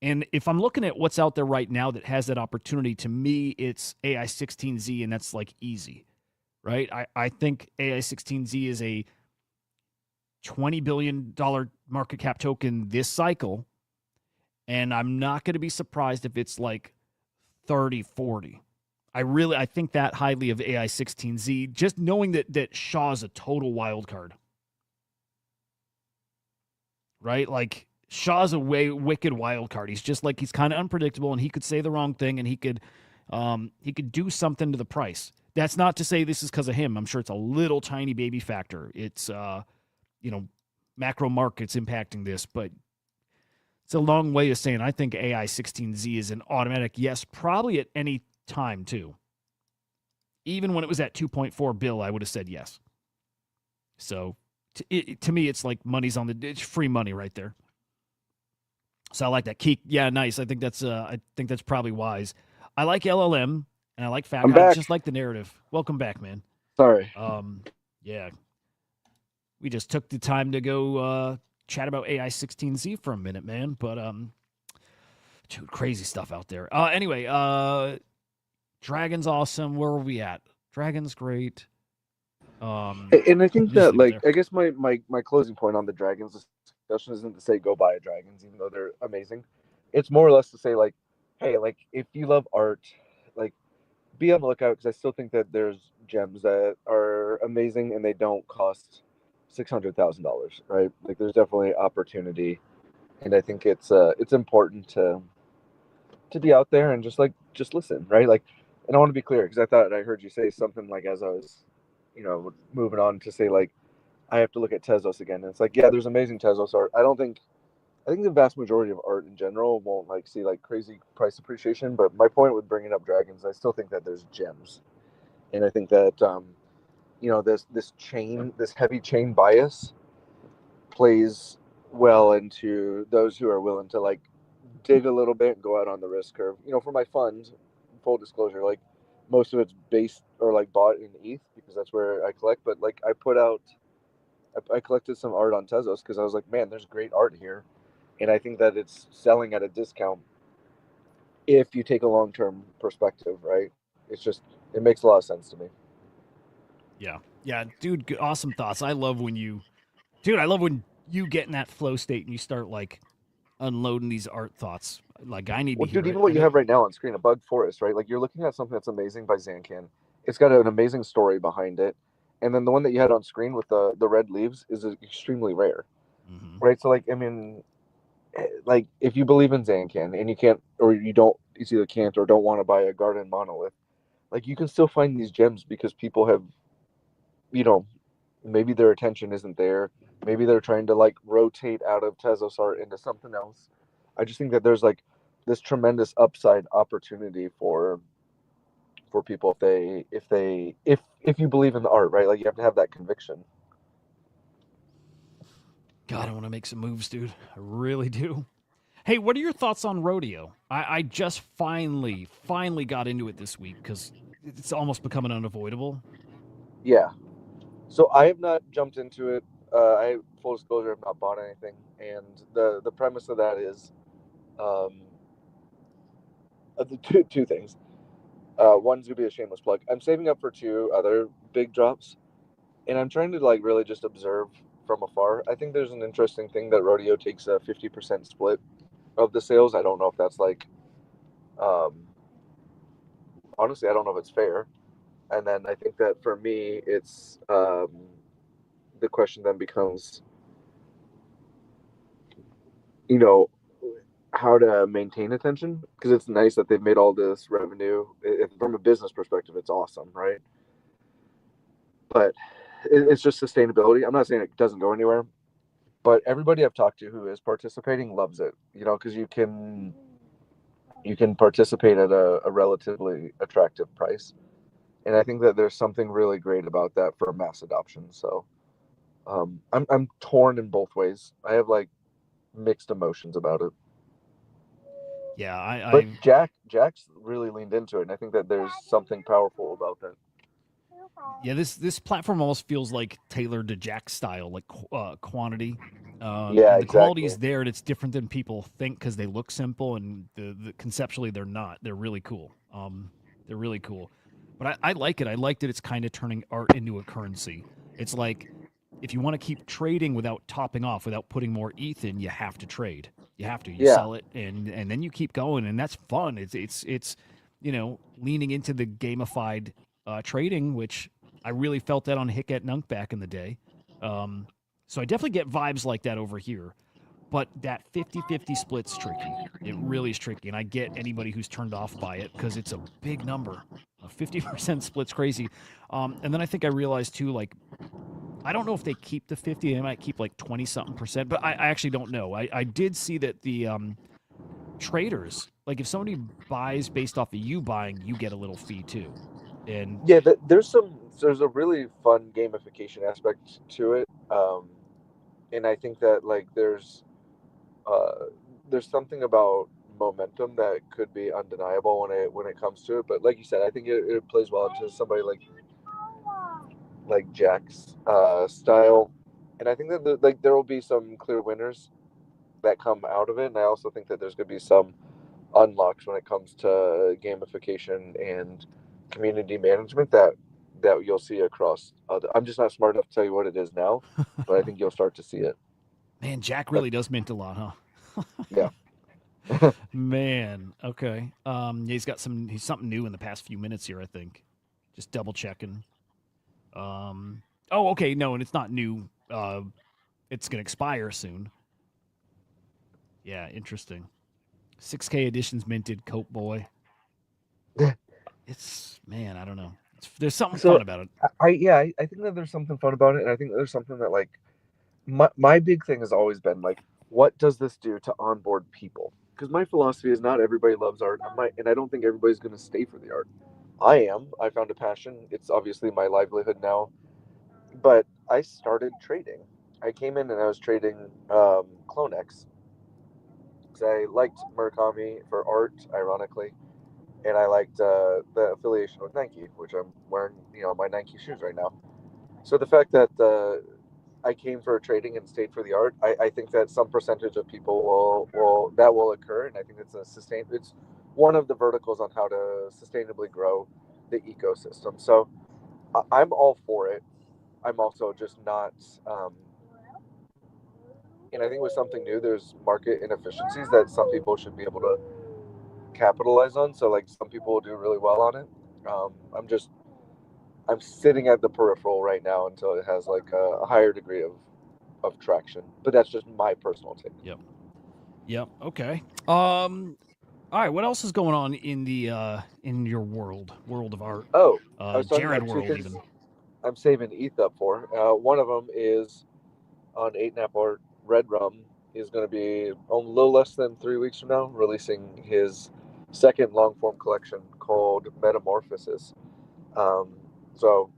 And if I'm looking at what's out there right now that has that opportunity, to me, it's AI16Z, and that's like easy, right? I think AI16Z is a $20 billion market cap token this cycle. And I'm not going to be surprised if it's like 30, 40. I think that highly of AI16Z, just knowing that Shaw's a total wild card. Right? Like, Shaw's a wicked wild card. He's just like, he's kind of unpredictable, and he could say the wrong thing, and he could do something to the price. That's not to say this is because of him. I'm sure it's a little tiny baby factor. It's, macro markets impacting this, but it's a long way of saying I think AI16Z is an automatic yes, probably at any time too. Even when it was at 2.4 bill, I would have said yes. So to me, it's like it's free money right there. So I like that. Keek, yeah, nice. I think that's probably wise. I like LLM and I like Fatcoin. I just like the narrative. Welcome back, man. Sorry. Yeah. We just took the time to go chat about AI16Z for a minute, man. But dude, crazy stuff out there. Anyway, Dragon's awesome. Where are we at? Dragon's great. And I think that, like, I guess my closing point on the Dragons discussion isn't to say go buy a Dragons, even though they're amazing. It's more or less to say, like, hey, like, if you love art, like, be on the lookout, because I still think that there's gems that are amazing and they don't cost $600,000, right? Like there's definitely opportunity, and I think it's important to be out there and just listen, right? Like, and I want to be clear, because I thought I heard you say something like, as I was, moving on, to say like I have to look at Tezos again. And it's like, yeah, there's amazing Tezos art. I think the vast majority of art in general won't like see like crazy price appreciation. But my point with bringing up dragons, I still think that there's gems, and I think that this heavy chain bias plays well into those who are willing to like dig a little bit and go out on the risk curve. For my fund, full disclosure, like most of it's based or like bought in ETH, because that's where I collect. But like I collected some art on Tezos because I was like, man, there's great art here, and I think that it's selling at a discount if you take a long term perspective, right? It makes a lot of sense to me. Yeah, dude, awesome thoughts. I love when you get in that flow state and you start like unloading these art thoughts. Like I need Well, to hear dude, even it. what you have right now on screen, a bug forest, right? Like you're looking at something that's amazing by Zancan. It's got an amazing story behind it, and then the one that you had on screen with the red leaves is extremely rare, right? So like, I mean, like if you believe in Zancan and you can't, or you don't, you either can't or don't want to buy a garden monolith, like you can still find these gems because people have, you know, maybe their attention isn't there. Maybe they're trying to like rotate out of Tezos art into something else. I just think that there's like this tremendous upside opportunity for people if you believe in the art, right? Like you have to have that conviction. God, I want to make some moves, dude. I really do. Hey, what are your thoughts on Rodeo? I just finally got into it this week because it's almost becoming unavoidable. Yeah. So I have not jumped into it. Full disclosure, I've not bought anything, and the premise of that is, the two things. One's gonna be a shameless plug. I'm saving up for two other big drops, and I'm trying to like really just observe from afar. I think there's an interesting thing that Rodeo takes a 50% split of the sales. I don't know if that's like, um, honestly, I don't know if it's fair. And then I think that for me, it's the question then becomes, you know, how to maintain attention, because it's nice that they've made all this revenue. From a business perspective, it's awesome, right? But it's just sustainability. I'm not saying it doesn't go anywhere, but everybody I've talked to who is participating loves it. Because you can participate at a relatively attractive price, and I think that there's something really great about that for mass adoption. So I'm torn in both ways. I have like mixed emotions about it. Yeah, But Jack's really leaned into it, and I think that there's something powerful about that. Yeah, this platform almost feels like tailored to Jack's style, like quantity. Yeah, and the quality exactly. is there, and it's different than people think because they look simple, and the conceptually they're not. They're really cool. They're really cool. But I like it. I like that it's kind of turning art into a currency. It's like if you want to keep trading without topping off, without putting more ETH in, you have to trade. You have to. You Yeah. sell it, and then you keep going, and that's fun. It's leaning into the gamified trading, which I really felt that on Hick at Nunk back in the day. So I definitely get vibes like that over here. But that 50-50 split's tricky. It really is tricky. And I get anybody who's turned off by it because it's a big number. A 50% split's crazy. And then I think I realized too, like, I don't know if they keep the 50. They might keep like 20-something percent. But I actually don't know. I did see that the traders, like if somebody buys based off of you buying, you get a little fee too. And yeah, there's a really fun gamification aspect to it, and I think that like there's something about momentum that could be undeniable when it comes to it. But like you said, I think it plays well into somebody like Jack's style, and I think that there will be some clear winners that come out of it, and I also think that there's going to be some unlocks when it comes to gamification and community management that you'll see across other. I'm just not smart enough to tell you what it is now, but I think you'll start to see it. man, Jack really does mint a lot, huh? Yeah. Man, okay. He's got something new in the past few minutes here, I think. Just double checking. Oh, okay, no, and it's not new. It's gonna expire soon. Yeah, interesting. 6K editions minted, Cope Boy. It's man, I don't know. There's something fun about it. I think that there's something fun about it, and I think there's something that like my big thing has always been like, what does this do to onboard people? Because my philosophy is not everybody loves art, and I don't think everybody's going to stay for the art. I am. I found a passion. It's obviously my livelihood now, but I started trading. I came in and I was trading CloneX because I liked Murakami for art, ironically, and I liked the affiliation with Nike, which I'm wearing, my Nike shoes right now. So the fact that I came for trading and stayed for the art, I think that some percentage of people will occur, and I think it's one of the verticals on how to sustainably grow the ecosystem. So I'm all for it. I'm also just not. And I think with something new, there's market inefficiencies that some people should be able to capitalize on. So like some people will do really well on it. I'm sitting at the peripheral right now until it has like a higher degree of traction. But that's just my personal take. Yep. Okay. All right. What else is going on in the in your world of art? Oh, I was talking Jared about two world things even. I'm saving ETH up for. One of them is on 8NAP art. Red Rum is going to be a little less than 3 weeks from now releasing his second long form collection called Metamorphosis. So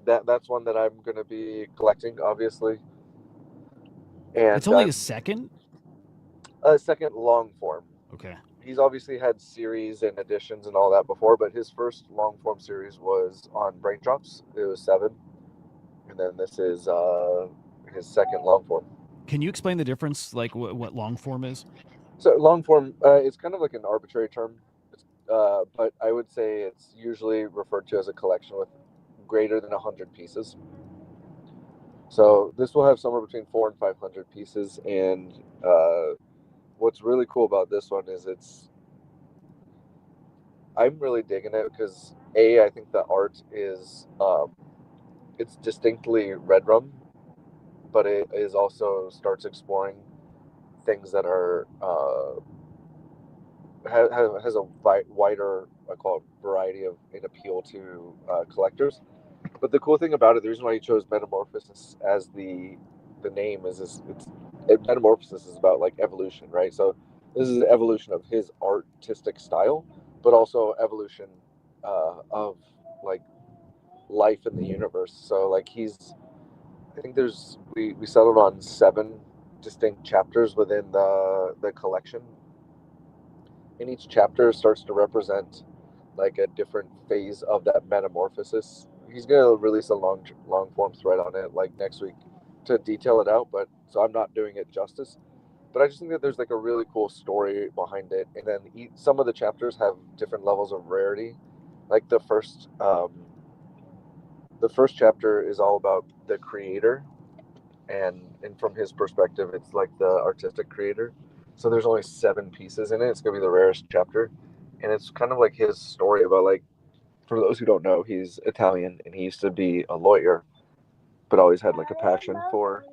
that's one that I'm going to be collecting, obviously. And It's only a second. A second long form. Okay. He's obviously had series and editions and all that before, but his first long form series was on Braindrops. It was 7, and then this is his second long form. Can you explain the difference, like what long form is? So long form, it's kind of like an arbitrary term, but I would say it's usually referred to as a collection with greater than 100 pieces. So this will have somewhere between 400 and 500 pieces, and what's really cool about this one is I'm really digging it because I think the art is it's distinctly Red Rum, but it is also starts exploring things that are has a wider, I call it, variety of an appeal to collectors. But the cool thing about it, the reason why he chose Metamorphosis as the name is Metamorphosis is about like evolution, right? So this is an evolution of his artistic style, but also evolution of like life in the universe. So like I think we settled on 7 distinct chapters within the collection, and each chapter starts to represent like a different phase of that metamorphosis. He's gonna release a long form thread on it like next week to detail it out, but so I'm not doing it justice. But I just think that there's like a really cool story behind it, and then some of the chapters have different levels of rarity. Like the first chapter is all about the creator, and from his perspective, it's like the artistic creator. So there's only 7 pieces in it. It's gonna be the rarest chapter, and it's kind of like his story about like, for those who don't know, he's Italian and he used to be a lawyer, but always had like a passion for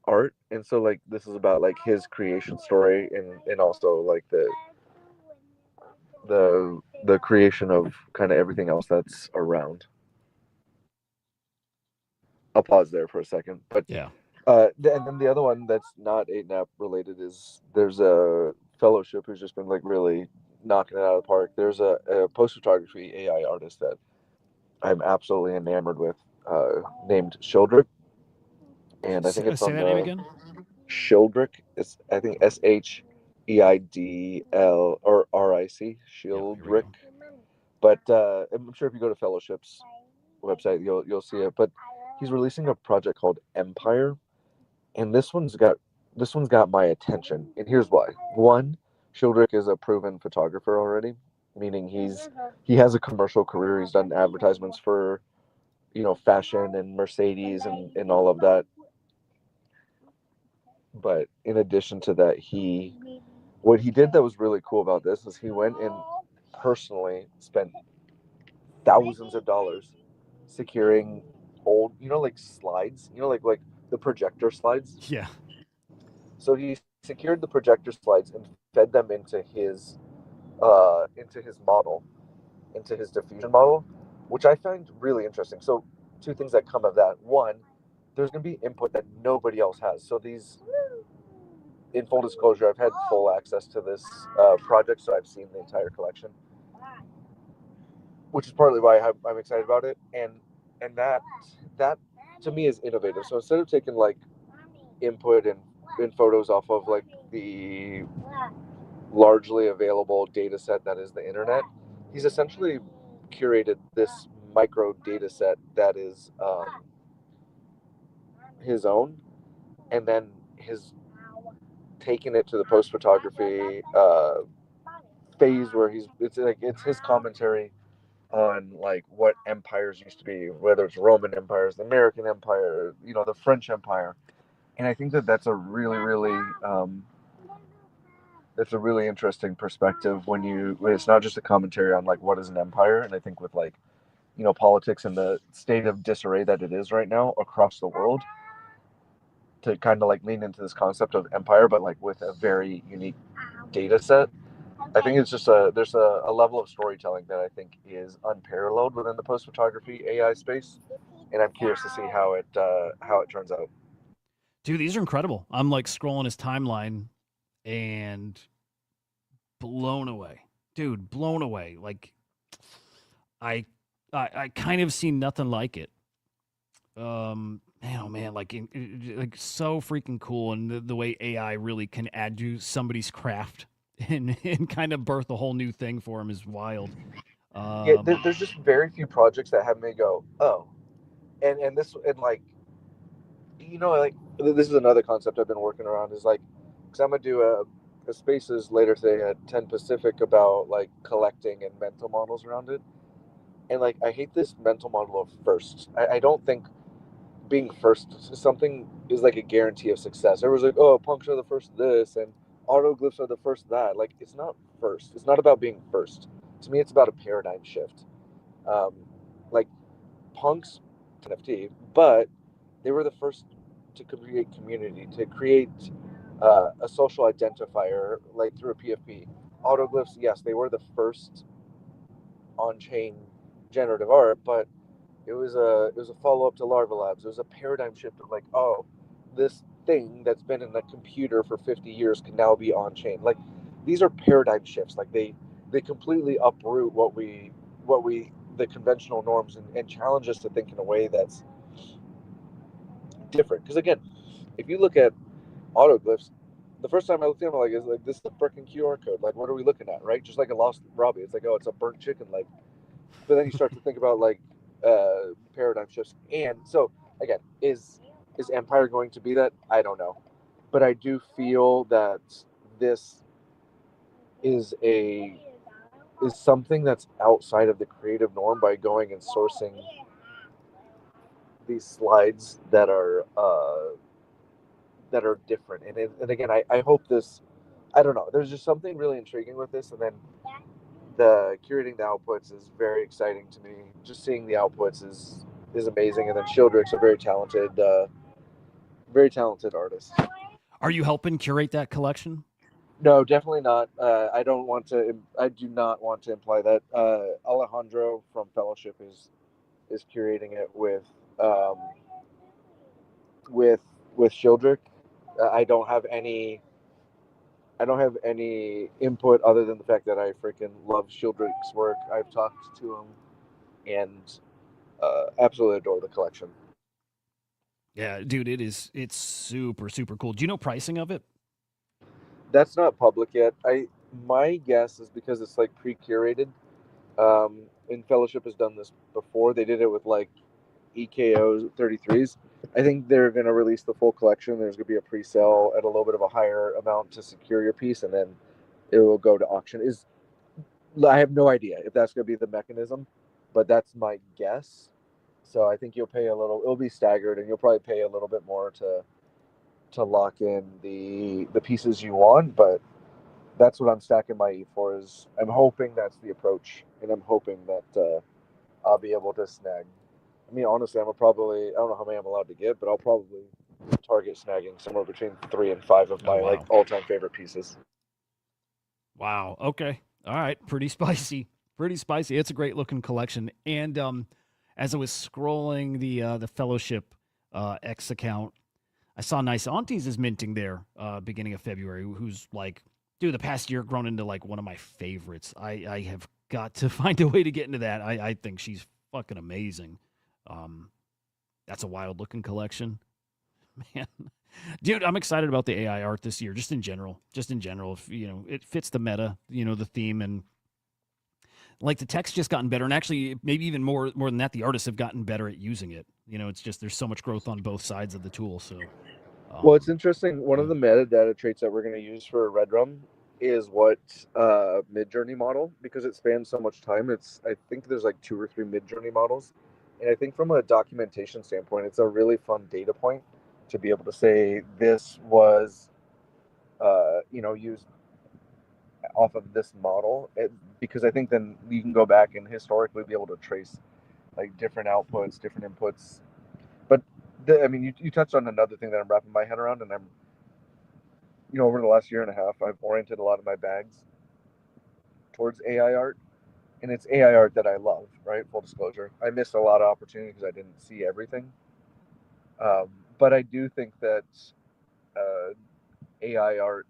art. And so like this is about like his creation story, and also like the creation of kind of everything else that's around. I'll pause there for a second, but yeah. And then the other one that's not 8NAP related is there's a fellowship who's just been like really knocking it out of the park. There's a post photography AI artist that I'm absolutely enamored with, named Shildrick, and I think it's Say on that name the again. Shildrick. It's I think SHEIDL or RIC Shildrick. But I'm sure if you go to Fellowship's website, you'll see it. But he's releasing a project called Empire, and this one's got my attention. And here's why. One, Shildrick is a proven photographer already, meaning he has a commercial career. He's done advertisements for fashion and Mercedes and all of that. But in addition to that, what he did that was really cool about this is he went and personally spent thousands of dollars securing old, like slides, like the projector slides. Yeah. So he secured the projector slides and fed them into his model, into his diffusion model, which I find really interesting. So two things that come of that. One, there's going to be input that nobody else has. So these, in full disclosure, I've had full access to this project, so I've seen the entire collection, which is partly why I'm excited about it. And that to me is innovative. So instead of taking like input and photos off of like the largely available data set that is the internet, he's essentially curated this micro data set that is his own, and then his taken it to the post photography phase where it's his commentary on like what empires used to be, whether it's Roman empires, the American Empire, the French Empire. And I think that that's a really that's a really interesting perspective when it's not just a commentary on like what is an empire. And I think with like politics and the state of disarray that it is right now across the world, to kind of like lean into this concept of empire, but like with a very unique data set. I think it's just there's a level of storytelling that I think is unparalleled within the post photography AI space, and I'm curious to see how it turns out. Dude, these are incredible. I'm like scrolling his timeline and blown away. Dude, blown away. Like I kind of seen nothing like it. Man, oh man, like like so freaking cool, and the way AI really can add to somebody's craft and kind of birth a whole new thing for him is wild. Yeah, there's just very few projects that have me go, oh, and this and like, like this is another concept I've been working around is like, because I'm gonna do a spaces later today at 10 Pacific about like collecting and mental models around it, and like I hate this mental model of first. I don't think being first to something is like a guarantee of success. Everyone's like, oh, punks are the first this and autoglyphs are the first that. Like, it's not first. It's not about being first. To me, it's about a paradigm shift. Um, like punks NFT, but they were the first to create community, to create a social identifier, like through a PFP. Autoglyphs, yes, they were the first on-chain generative art, but it was a follow up to Larva Labs. It was a paradigm shift of like, oh, this thing that's been in the computer for 50 years can now be on chain. Like, these are paradigm shifts. Like they completely uproot what we the conventional norms and challenge us to think in a way that's different. Because again, if you look at autoglyphs, the first time I looked at them, is like this is a freaking QR code. Like, what are we looking at, right? Just like a lost Robbie. It's like, oh, it's a burnt chicken leg. But then you start to think about like paradigm shifts. And so again, is Empire going to be that? I don't know, but I do feel that this is something that's outside of the creative norm by going and sourcing these slides that are different. And again, I hope this. I don't know. There's just something really intriguing with this, and then the curating the outputs is very exciting to me. Just seeing the outputs is amazing. And then Shildrick's a very talented artist. Are you helping curate that collection? No, definitely not. I don't want to. I do not want to imply that. Alejandro from Fellowship is curating it with Shildrick. I don't have any. I don't have any input other than the fact that I freaking love Shildrick's work. I've talked to him and absolutely adore the collection. Yeah, dude, it's super super cool. Do you know pricing of it? That's not public yet. My guess is because it's like pre-curated. And Fellowship has done this before. They did it with like EKO 33s. I think they're going to release the full collection. There's going to be a pre-sale at a little bit of a higher amount to secure your piece, and then it will go to auction. I have no idea if that's going to be the mechanism, but that's my guess. So I think you'll pay a little. It'll be staggered, and you'll probably pay a little bit more to to lock in the pieces you want, but that's what I'm stacking my ETH for. Is I'm hoping that's the approach, and I'm hoping that I'll be able to snag. I mean, honestly, I don't know how many I'm allowed to get, but I'll probably target snagging somewhere between 3 and 5 of my like all-time favorite pieces. Wow. Okay. All right. Pretty spicy. Pretty spicy. It's a great looking collection. And as I was scrolling the Fellowship X account, I saw Nice Aunties is minting there beginning of February, who's like, dude, the past year grown into like one of my favorites. I have got to find a way to get into that. I think she's fucking amazing. That's a wild looking collection. Man. Dude, I'm excited about the AI art this year, just in general. If, it fits the meta, the theme, and like the tech's just gotten better, and actually maybe even more than that, the artists have gotten better at using it. It's just there's so much growth on both sides of the tool. So, well, it's interesting. One of the metadata traits that we're going to use for Red Rum is what mid-journey model, because it spans so much time. I think there's like 2 or 3 mid-journey models, and I think from a documentation standpoint, it's a really fun data point to be able to say this was used off of this model, because I think then you can go back and historically be able to trace like different outputs, different inputs. But you touched on another thing that I'm wrapping my head around, and I'm over the last year and a half, I've oriented a lot of my bags towards AI art, and it's AI art that I love, right? Full disclosure, I missed a lot of opportunity because I didn't see everything. But I do think that AI art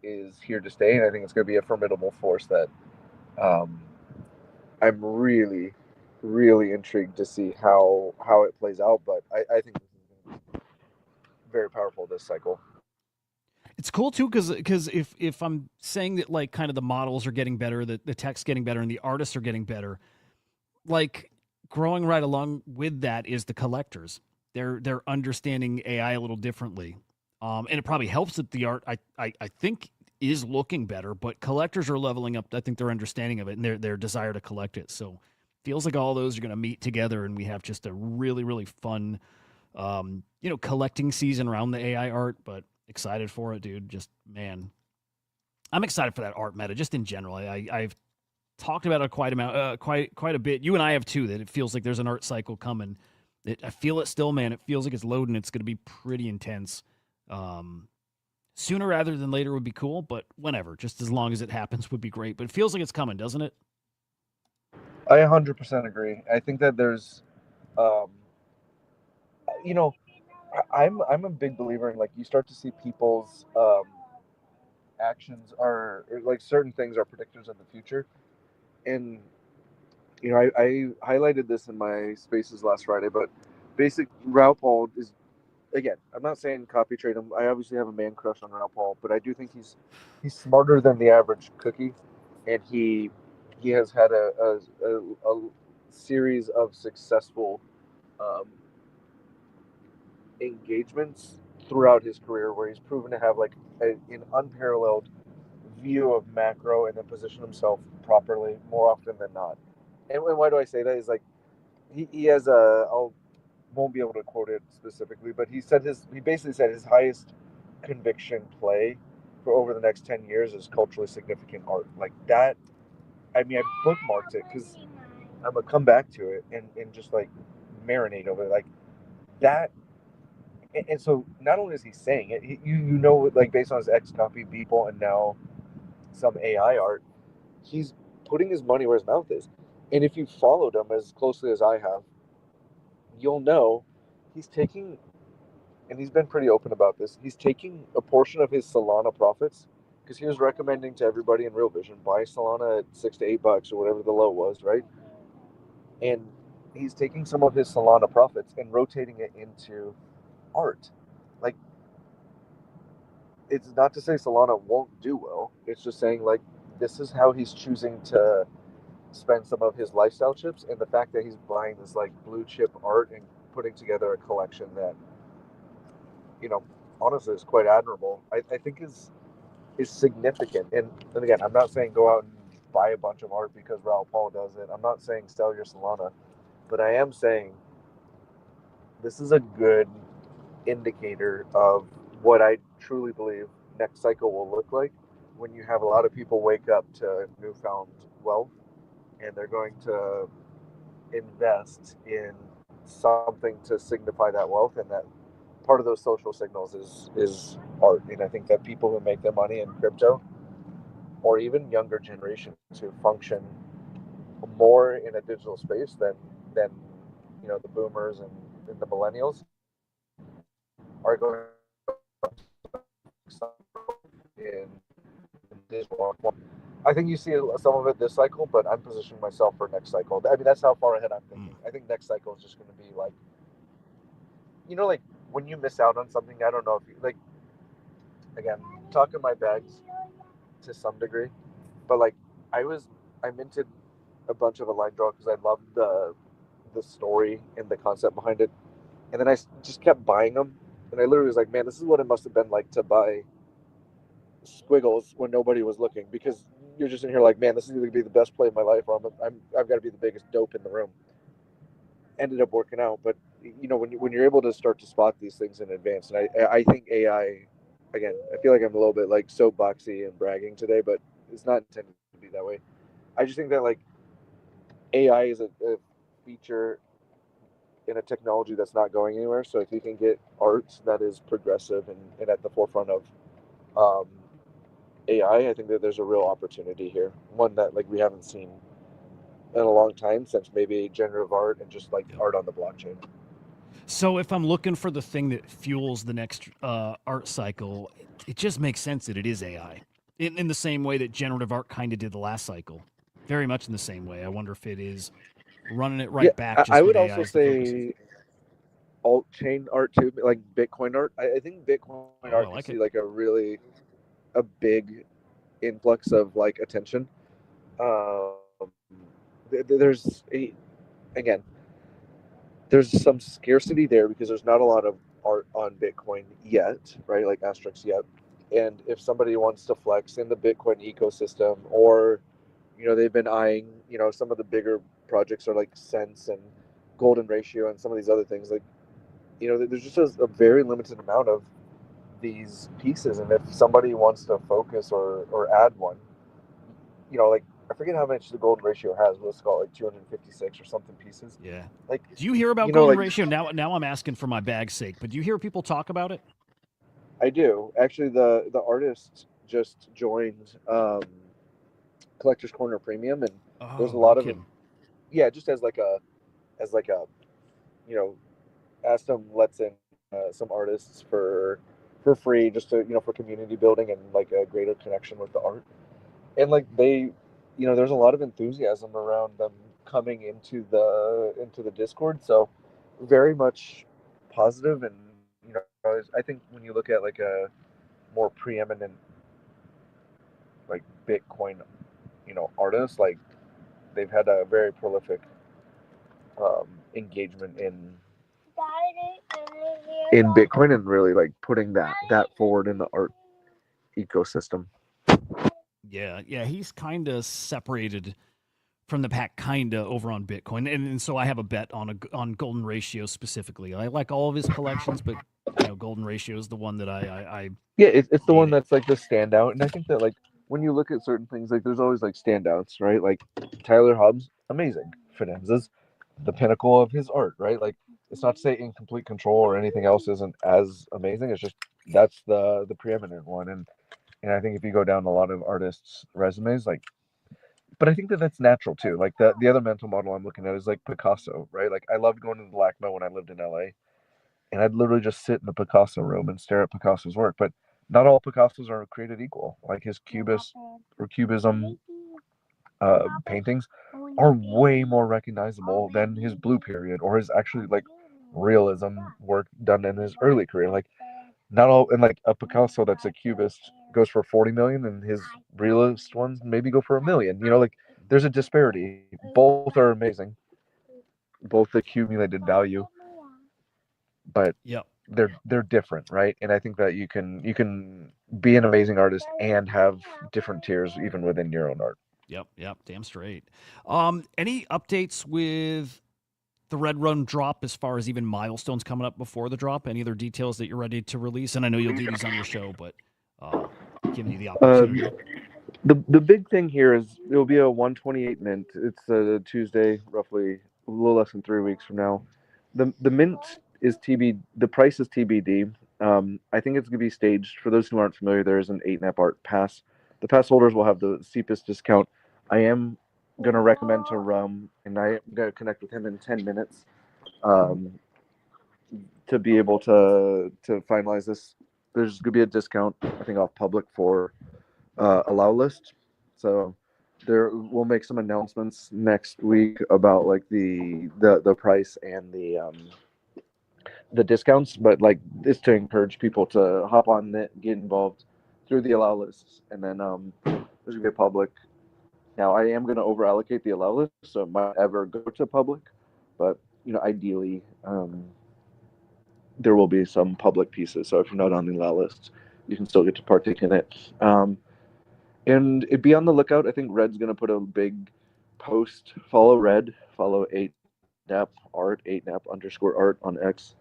is here to stay, and I think it's going to be a formidable force that I'm really, really intrigued to see how it plays out. But I think this is going to be very powerful this cycle. It's cool too, because if I'm saying that like kind of the models are getting better, the tech's getting better, and the artists are getting better, like growing right along with that is the collectors. They're understanding AI a little differently, and it probably helps that the art I think is looking better, but collectors are leveling up. I think their understanding of it and their desire to collect it. So feels like all those are going to meet together, and we have just a really, really fun, collecting season around the AI art. But excited for it, dude. Just, man, I'm excited for that art meta just in general. I've talked about it quite a bit. You and I have too, that it feels like there's an art cycle coming. I feel it still, man. It feels like it's loading. It's going to be pretty intense. Sooner rather than later would be cool, but whenever, just as long as it happens would be great. But it feels like it's coming, doesn't it? I 100% agree. I think that there's, I'm a big believer in, like, you start to see people's actions are, or like certain things are predictors of the future. And I highlighted this in my spaces last Friday, but basic Rao Paul is, again, I'm not saying copy trade him. I obviously have a man crush on Rao Paul, but I do think he's smarter than the average cookie, and he has had a series of successful engagements throughout his career, where he's proven to have like an unparalleled view of macro and then position himself properly more often than not. And why do I say that? Is like he has won't be able to quote it specifically, but he basically said his highest conviction play for over the next 10 years is culturally significant art. Like that, I mean, I bookmarked it because I'm gonna come back to it and just like marinate over it. Like that. And so not only is he saying it, like based on his X copy Beeple and now some AI art, he's putting his money where his mouth is. And if you followed him as closely as I have, you'll know he's taking, and he's been pretty open about this, he's taking a portion of his Solana profits, because he was recommending to everybody in Real Vision, buy Solana at $6 to $8 or whatever the low was, right? And he's taking some of his Solana profits and rotating it into art. Like, it's not to say Solana won't do well. It's just saying, like, this is how he's choosing to spend some of his lifestyle chips, and the fact that he's buying this like blue chip art and putting together a collection that, honestly is quite admirable. I think is significant. And again, I'm not saying go out and buy a bunch of art because Raul Paul does it. I'm not saying sell your Solana, but I am saying this is a good indicator of what I truly believe next cycle will look like when you have a lot of people wake up to newfound wealth and they're going to invest in something to signify that wealth, and that part of those social signals is art. And I think that people who make their money in crypto, or even younger generations who function more in a digital space than the boomers and the millennials, are going in digital. I think you see some of it this cycle, but I'm positioning myself for next cycle. I mean, that's how far ahead I'm thinking. I think next cycle is just going to be like, like when you miss out on something. I don't know if you like. Again, talking my bags to some degree, but like I minted a bunch of Align Draw because I loved the story and the concept behind it, and then I just kept buying them, and I literally was like, man, this is what it must have been like to buy squiggles when nobody was looking, because you're just in here like, man, this is going to be the best play of my life, or I've got to be the biggest dope in the room. Ended up working out, but when you're able to start to spot these things in advance, and I think AI, again, I feel like I'm a little bit like soapboxy and bragging today, but it's not intended to be that way. I just think that like AI is a feature in a technology that's not going anywhere. So if you can get art that is progressive and at the forefront of AI, I think that there's a real opportunity here. One that like we haven't seen in a long time, since maybe generative art and just like art on the blockchain. So if I'm looking for the thing that fuels the next art cycle, it just makes sense that it is AI. In the same way that generative art kind of did the last cycle. Very much in the same way. I wonder if it is running it right back. Just I would with also say alt-chain art too, like Bitcoin art. I think Bitcoin art can see like a big influx of like attention. There's some scarcity there because there's not a lot of art on Bitcoin yet, right? Like asterisks yet. And if somebody wants to flex in the Bitcoin ecosystem, or they've been eyeing, some of the bigger projects are like Sense and Golden Ratio and some of these other things, like there's just a very limited amount of these pieces, and if somebody wants to focus or add one, like I forget how much the Golden Ratio has, but let's call it like 256 or something pieces. Yeah. Like, do you hear about Golden Ratio? Now I'm asking for my bag's sake, but do you hear people talk about it? I do. Actually, the artist just joined Collector's Corner Premium, and there's a lot of him. Yeah, just as like a Aston lets in some artists for free, just to for community building and like a greater connection with the art. And like there's a lot of enthusiasm around them coming into the Discord, so very much positive. And I think when you look at like a more preeminent like Bitcoin artists, like they've had a very prolific engagement in Bitcoin, and really like putting that forward in the art ecosystem. Yeah, he's kind of separated from the pack, kind of over on Bitcoin, and so I have a bet on Golden Ratio specifically. I like all of his collections, but Golden Ratio is the one that I it's the one that's like the standout. And I think that like when you look at certain things, like there's always like standouts, right? Like Tyler Hobbs, amazing. Finanza's the pinnacle of his art, right? Like it's not to say Incomplete Control or anything else isn't as amazing. It's just that's the preeminent one. And I think if you go down a lot of artists' resumes, like, but I think that that's natural too. Like the other mental model I'm looking at is like Picasso, right? Like I loved going to the LACMA when I lived in LA, and I'd literally just sit in the Picasso room and stare at Picasso's work. But not all Picassos are created equal. Like his Cubist or Cubism paintings are way more recognizable than his Blue Period or his actually like realism work done in his early career. Like not all, and like a Picasso that's a Cubist goes for 40 million, and his realist ones maybe go for $1 million. Like there's a disparity. Both are amazing, both accumulated value, but they're different, right? And I think that you can be an amazing artist and have different tiers even within your own art. Yep, damn straight. Any updates with the Red Rum drop as far as even milestones coming up before the drop? Any other details that you're ready to release? And I know you'll do these on your show, but giving you the opportunity. The big thing here is it'll be a 128 mint. It's a Tuesday, roughly a little less than 3 weeks from now. The mint is TB. The price is TBD. I think it's going to be staged. For those who aren't familiar, there is an 8-nap art pass. The pass holders will have the steepest discount. I am going to recommend to Rum, and I am going to connect with him in 10 minutes to be able to finalize this. There's going to be a discount, I think, off public for allow list. So we'll make some announcements next week about like the price and the discounts, but like this to encourage people to hop on it, get involved through the allow lists, and then there's gonna be a public. Now I am gonna over allocate the allow list, so it might ever go to public, but ideally there will be some public pieces. So if you're not on the allow list, you can still get to partake in it. And it'd be on the lookout. I think Red's gonna put a big post. Follow Red. Follow 8nap art, 8nap_art on X.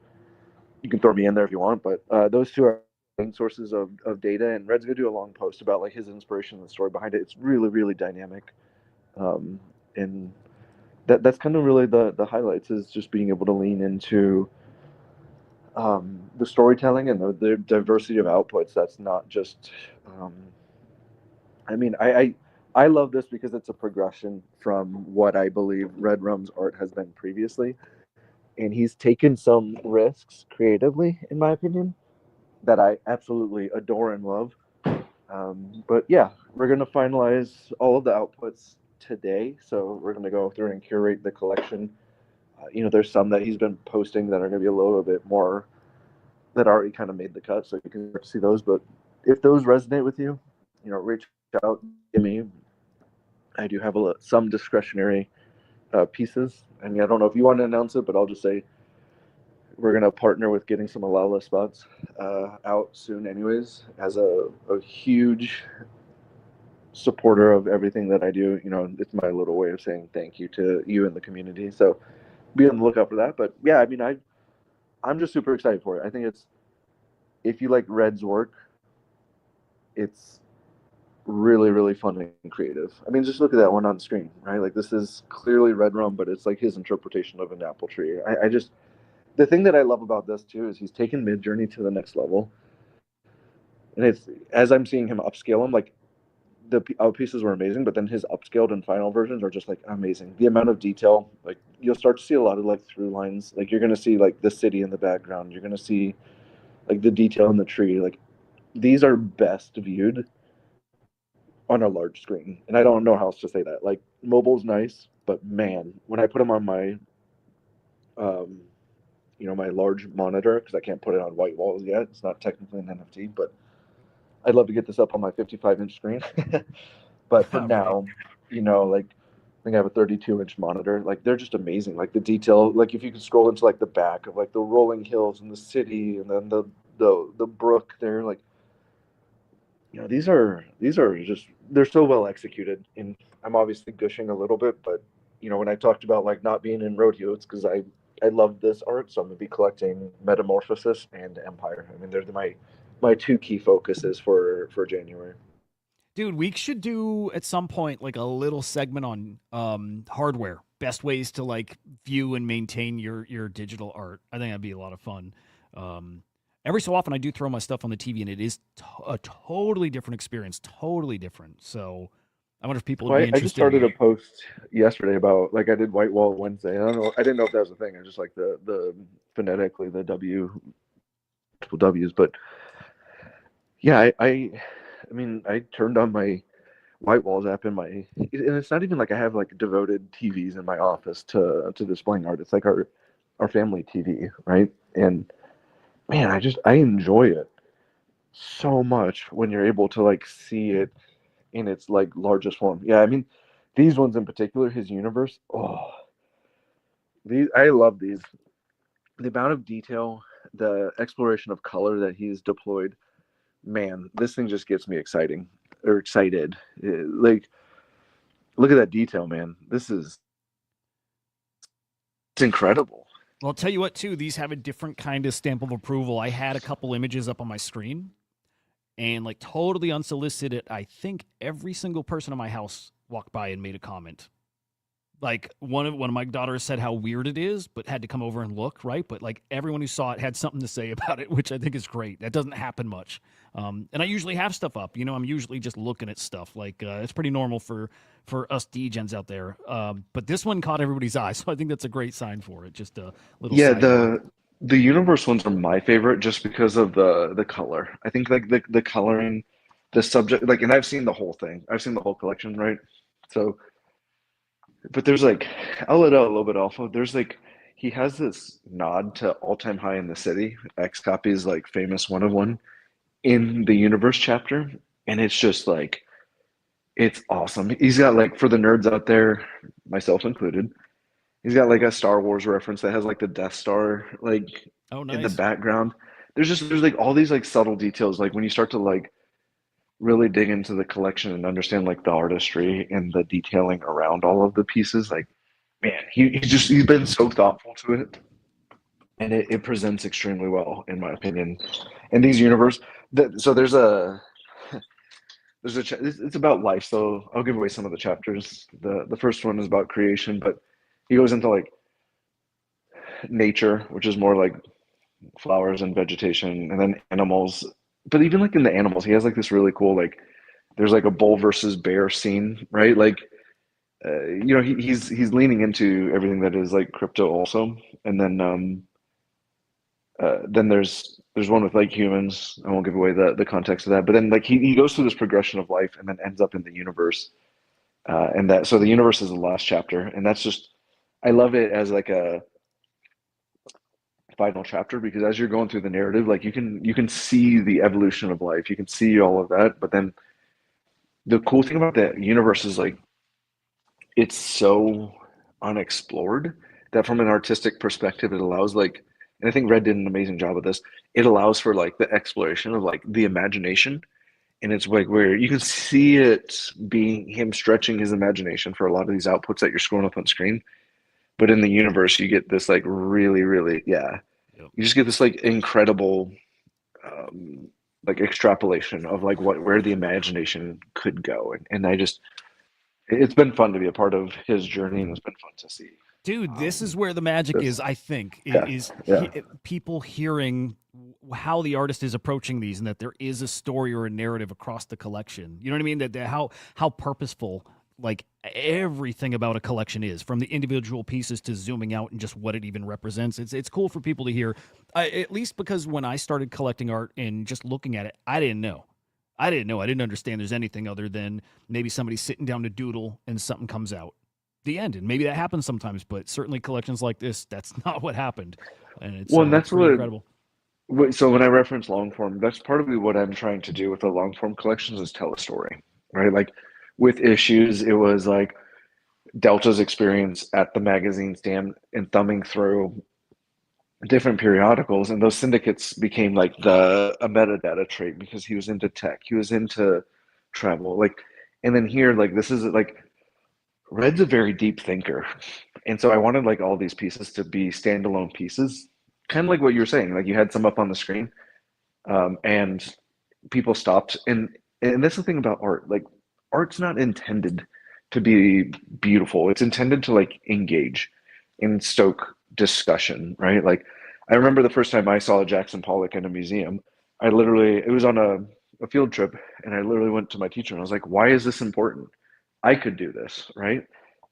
You can throw me in there if you want, but those two are main sources of data. And Red's gonna do a long post about like his inspiration and the story behind it. It's really, really dynamic, and that's kind of really the highlights, is just being able to lean into the storytelling and the diversity of outputs. That's not just I love this because it's a progression from what I believe Red Rum's art has been previously. And he's taken some risks creatively, in my opinion, that I absolutely adore and love. But yeah, we're going to finalize all of the outputs today. So we're going to go through and curate the collection. There's some that he's been posting that are going to be a little bit more that already kind of made the cut. So you can see those. But if those resonate with you, reach out to me. I do have some discretionary pieces. I mean, I don't know if you want to announce it, but I'll just say we're going to partner with getting some allow list spots out soon anyways, as a huge supporter of everything that I do. It's my little way of saying thank you to you and the community. So be on the lookout for that. But yeah, I mean, I'm just super excited for it. I think if you like Red's work, it's really, really fun and creative. I mean, just look at that one on screen, right? Like, this is clearly Red Rum, but it's like his interpretation of an apple tree. The thing that I love about this too is he's taken Midjourney to the next level, and it's, as I'm seeing him upscale them, like the out pieces were amazing, but then his upscaled and final versions are just like amazing. The amount of detail, like you'll start to see a lot of like through lines. Like you're gonna see like the city in the background. You're gonna see like the detail in the tree. Like these are best viewed on a large screen, and I don't know how else to say that. Like mobile's nice, but man, when I put them on my my large monitor, because I can't put it on white walls yet, it's not technically an NFT, but I'd love to get this up on my 55-inch screen. But for now, like I think I have a 32-inch monitor. Like they're just amazing. Like the detail, like if you could scroll into like the back of like the rolling hills and the city, and then the brook there, like these are just, they're so well executed. And I'm obviously gushing a little bit, but when I talked about like not being in Rodeo, it's because I love this art. So I'm gonna be collecting Metamorphosis and Empire. I mean, they're my two key focuses for January. Dude, we should do at some point like a little segment on hardware, best ways to like view and maintain your digital art. I think that'd be a lot of fun. Every so often I do throw my stuff on the TV, and it is a totally different experience, totally different. So I wonder if people would be interested. I just started a post yesterday about, like, I did White Wall Wednesday. I didn't know if that was a thing. I just like the phonetically the W's, but yeah, I mean, I turned on my White Walls app in and it's not even like I have like devoted TVs in my office to displaying art. It's like our family TV, right? And man, I enjoy it so much when you're able to like see it in its like largest form. Yeah, I mean, these ones in particular, his universe. Oh, I love these. The amount of detail, the exploration of color that he's deployed. Man, this thing just gets me excited. Like, look at that detail, man. This is It's incredible. Well, I'll tell you what, too, these have a different kind of stamp of approval. I had a couple images up on my screen, and like totally unsolicited, I think every single person in my house walked by and made a comment. Like one of my daughters said how weird it is, but had to come over and look, right? But like everyone who saw it had something to say about it, which I think is great. That doesn't happen much. And I usually have stuff up. I'm usually just looking at stuff. Like it's pretty normal for us degens out there. But this one caught everybody's eye, so I think that's a great sign for it. Just a little the universe ones are my favorite just because of the color. I think like the coloring, the subject, like, and I've seen the whole thing. I've seen the whole collection, right? So, but there's like, I'll let out a little bit also. There's like, he has this nod to All Time High in the City, X Copy's like famous one of one in the universe chapter, and it's just like, it's awesome. He's got like, for the nerds out there, myself included, he's got like a Star Wars reference that has like the Death Star like in the background. There's like all these like subtle details. Like when you start to like really dig into the collection and understand like the artistry and the detailing around all of the pieces, like, man, he's been so thoughtful to it, and it presents extremely well in my opinion. And these universe, so it's about life, so I'll give away some of the chapters. The first one is about creation, but he goes into like nature, which is more like flowers and vegetation, and then animals. But even like in the animals, he has like this really cool, like, there's like a bull versus bear scene, right? Like he's leaning into everything that is like crypto also. And then there's one with like humans. I won't give away the context of that, but then like he goes through this progression of life and then ends up in the universe. And that, so the universe is the last chapter, and that's just, I love it as like a final chapter, because as you're going through the narrative, like you can see the evolution of life, you can see all of that. But then the cool thing about that universe is like, it's so unexplored that from an artistic perspective, it allows like, and I think Red did an amazing job of this, it allows for like the exploration of like the imagination. And it's like where you can see it being him stretching his imagination for a lot of these outputs that you're scrolling up on screen. But in the universe, you get this like really, really, you just get this like incredible like extrapolation of like where the imagination could go. And it's been fun to be a part of his journey, and it's been fun to see. Dude, this is where the magic is, I think, people hearing how the artist is approaching these, and that there is a story or a narrative across the collection. You know what I mean? That how purposeful like everything about a collection is, from the individual pieces to zooming out and just what it even represents. It's cool for people to hear, at least because when I started collecting art and just looking at it, I didn't know. I didn't understand there's anything other than maybe somebody sitting down to doodle and something comes out. The end. And maybe that happens sometimes, but certainly collections like this, that's not what happened. And it's and that's pretty incredible. So when I reference long form, that's part of what I'm trying to do with the long form collections is tell a story, right? Like with issues, it was like Delta's experience at the magazine stand and thumbing through different periodicals, and those syndicates became like a metadata trait because he was into tech, he was into travel, like, and then here, like, this is like, Red's a very deep thinker, and so I wanted like all these pieces to be standalone pieces, kind of like what you were saying, like you had some up on the screen, and people stopped, and that's the thing about art, like art's not intended to be beautiful, it's intended to like engage and stoke discussion, right? Like I remember the first time I saw Jackson Pollock in a museum, it was on a field trip, and I literally went to my teacher and I was like, why is this important? I could do this, right?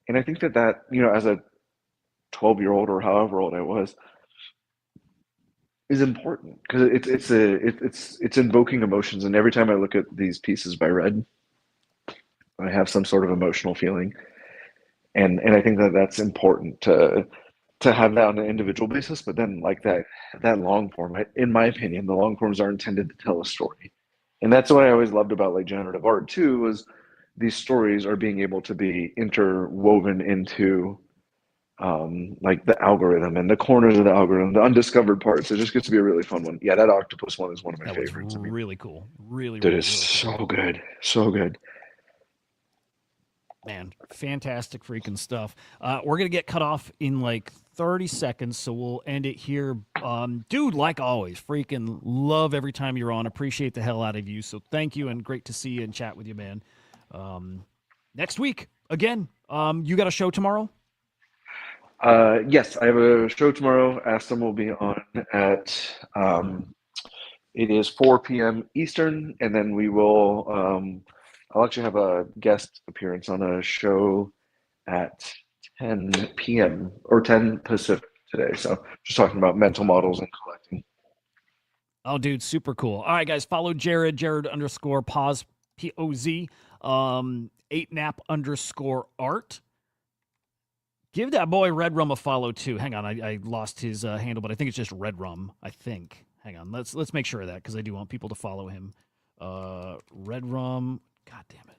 And I think that as a 12-year-old or however old I was, is important because it's invoking emotions. And every time I look at these pieces by Red, I have some sort of emotional feeling, and I think that's important to have that on an individual basis. But then like that long form, in my opinion, the long forms are intended to tell a story, and that's what I always loved about like generative art too, was these stories are being able to be interwoven into like the algorithm and the corners of the algorithm, the undiscovered parts. It just gets to be a really fun one. Yeah, that octopus one is one of my favorites. Really cool. Really, dude, really, it's really so good. So good. Man, fantastic freaking stuff. We're going to get cut off in like 30 seconds, so we'll end it here. Dude, like always, freaking love every time you're on. Appreciate the hell out of you. So thank you, and great to see you and chat with you, man. Next week, again, you got a show tomorrow? Yes, I have a show tomorrow. Aston will be on at it is 4 p.m. Eastern, and then we will I'll actually have a guest appearance on a show at 10 p.m. or 10 Pacific today. So just talking about mental models and collecting. Oh, dude, super cool. All right, guys, follow Jared _pause POZ 8nap_art. Give that boy Red Rum a follow too. Hang on, I lost his handle, but I think it's just Red Rum. I think. Hang on, let's make sure of that because I do want people to follow him. Red Rum. God damn it.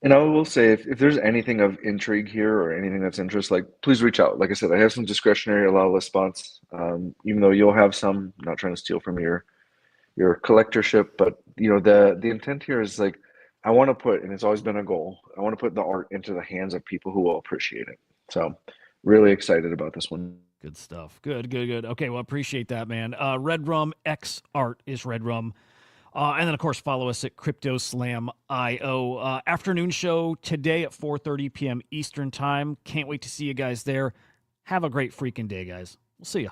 And I will say, if there's anything of intrigue here or anything that's interest, like please reach out. Like I said, I have some discretionary allow spots. Even though you'll have some, I'm not trying to steal from your collectorship, but the intent here is like I want to put, and it's always been a goal, I want to put the art into the hands of people who will appreciate it. So really excited about this one. Good stuff. Good. Okay, well, appreciate that, man. Red Rum X Art is Red Rum. And then, of course, follow us at CryptoSlam.io. Afternoon show today at 4:30 p.m. Eastern Time. Can't wait to see you guys there. Have a great freaking day, guys. We'll see you.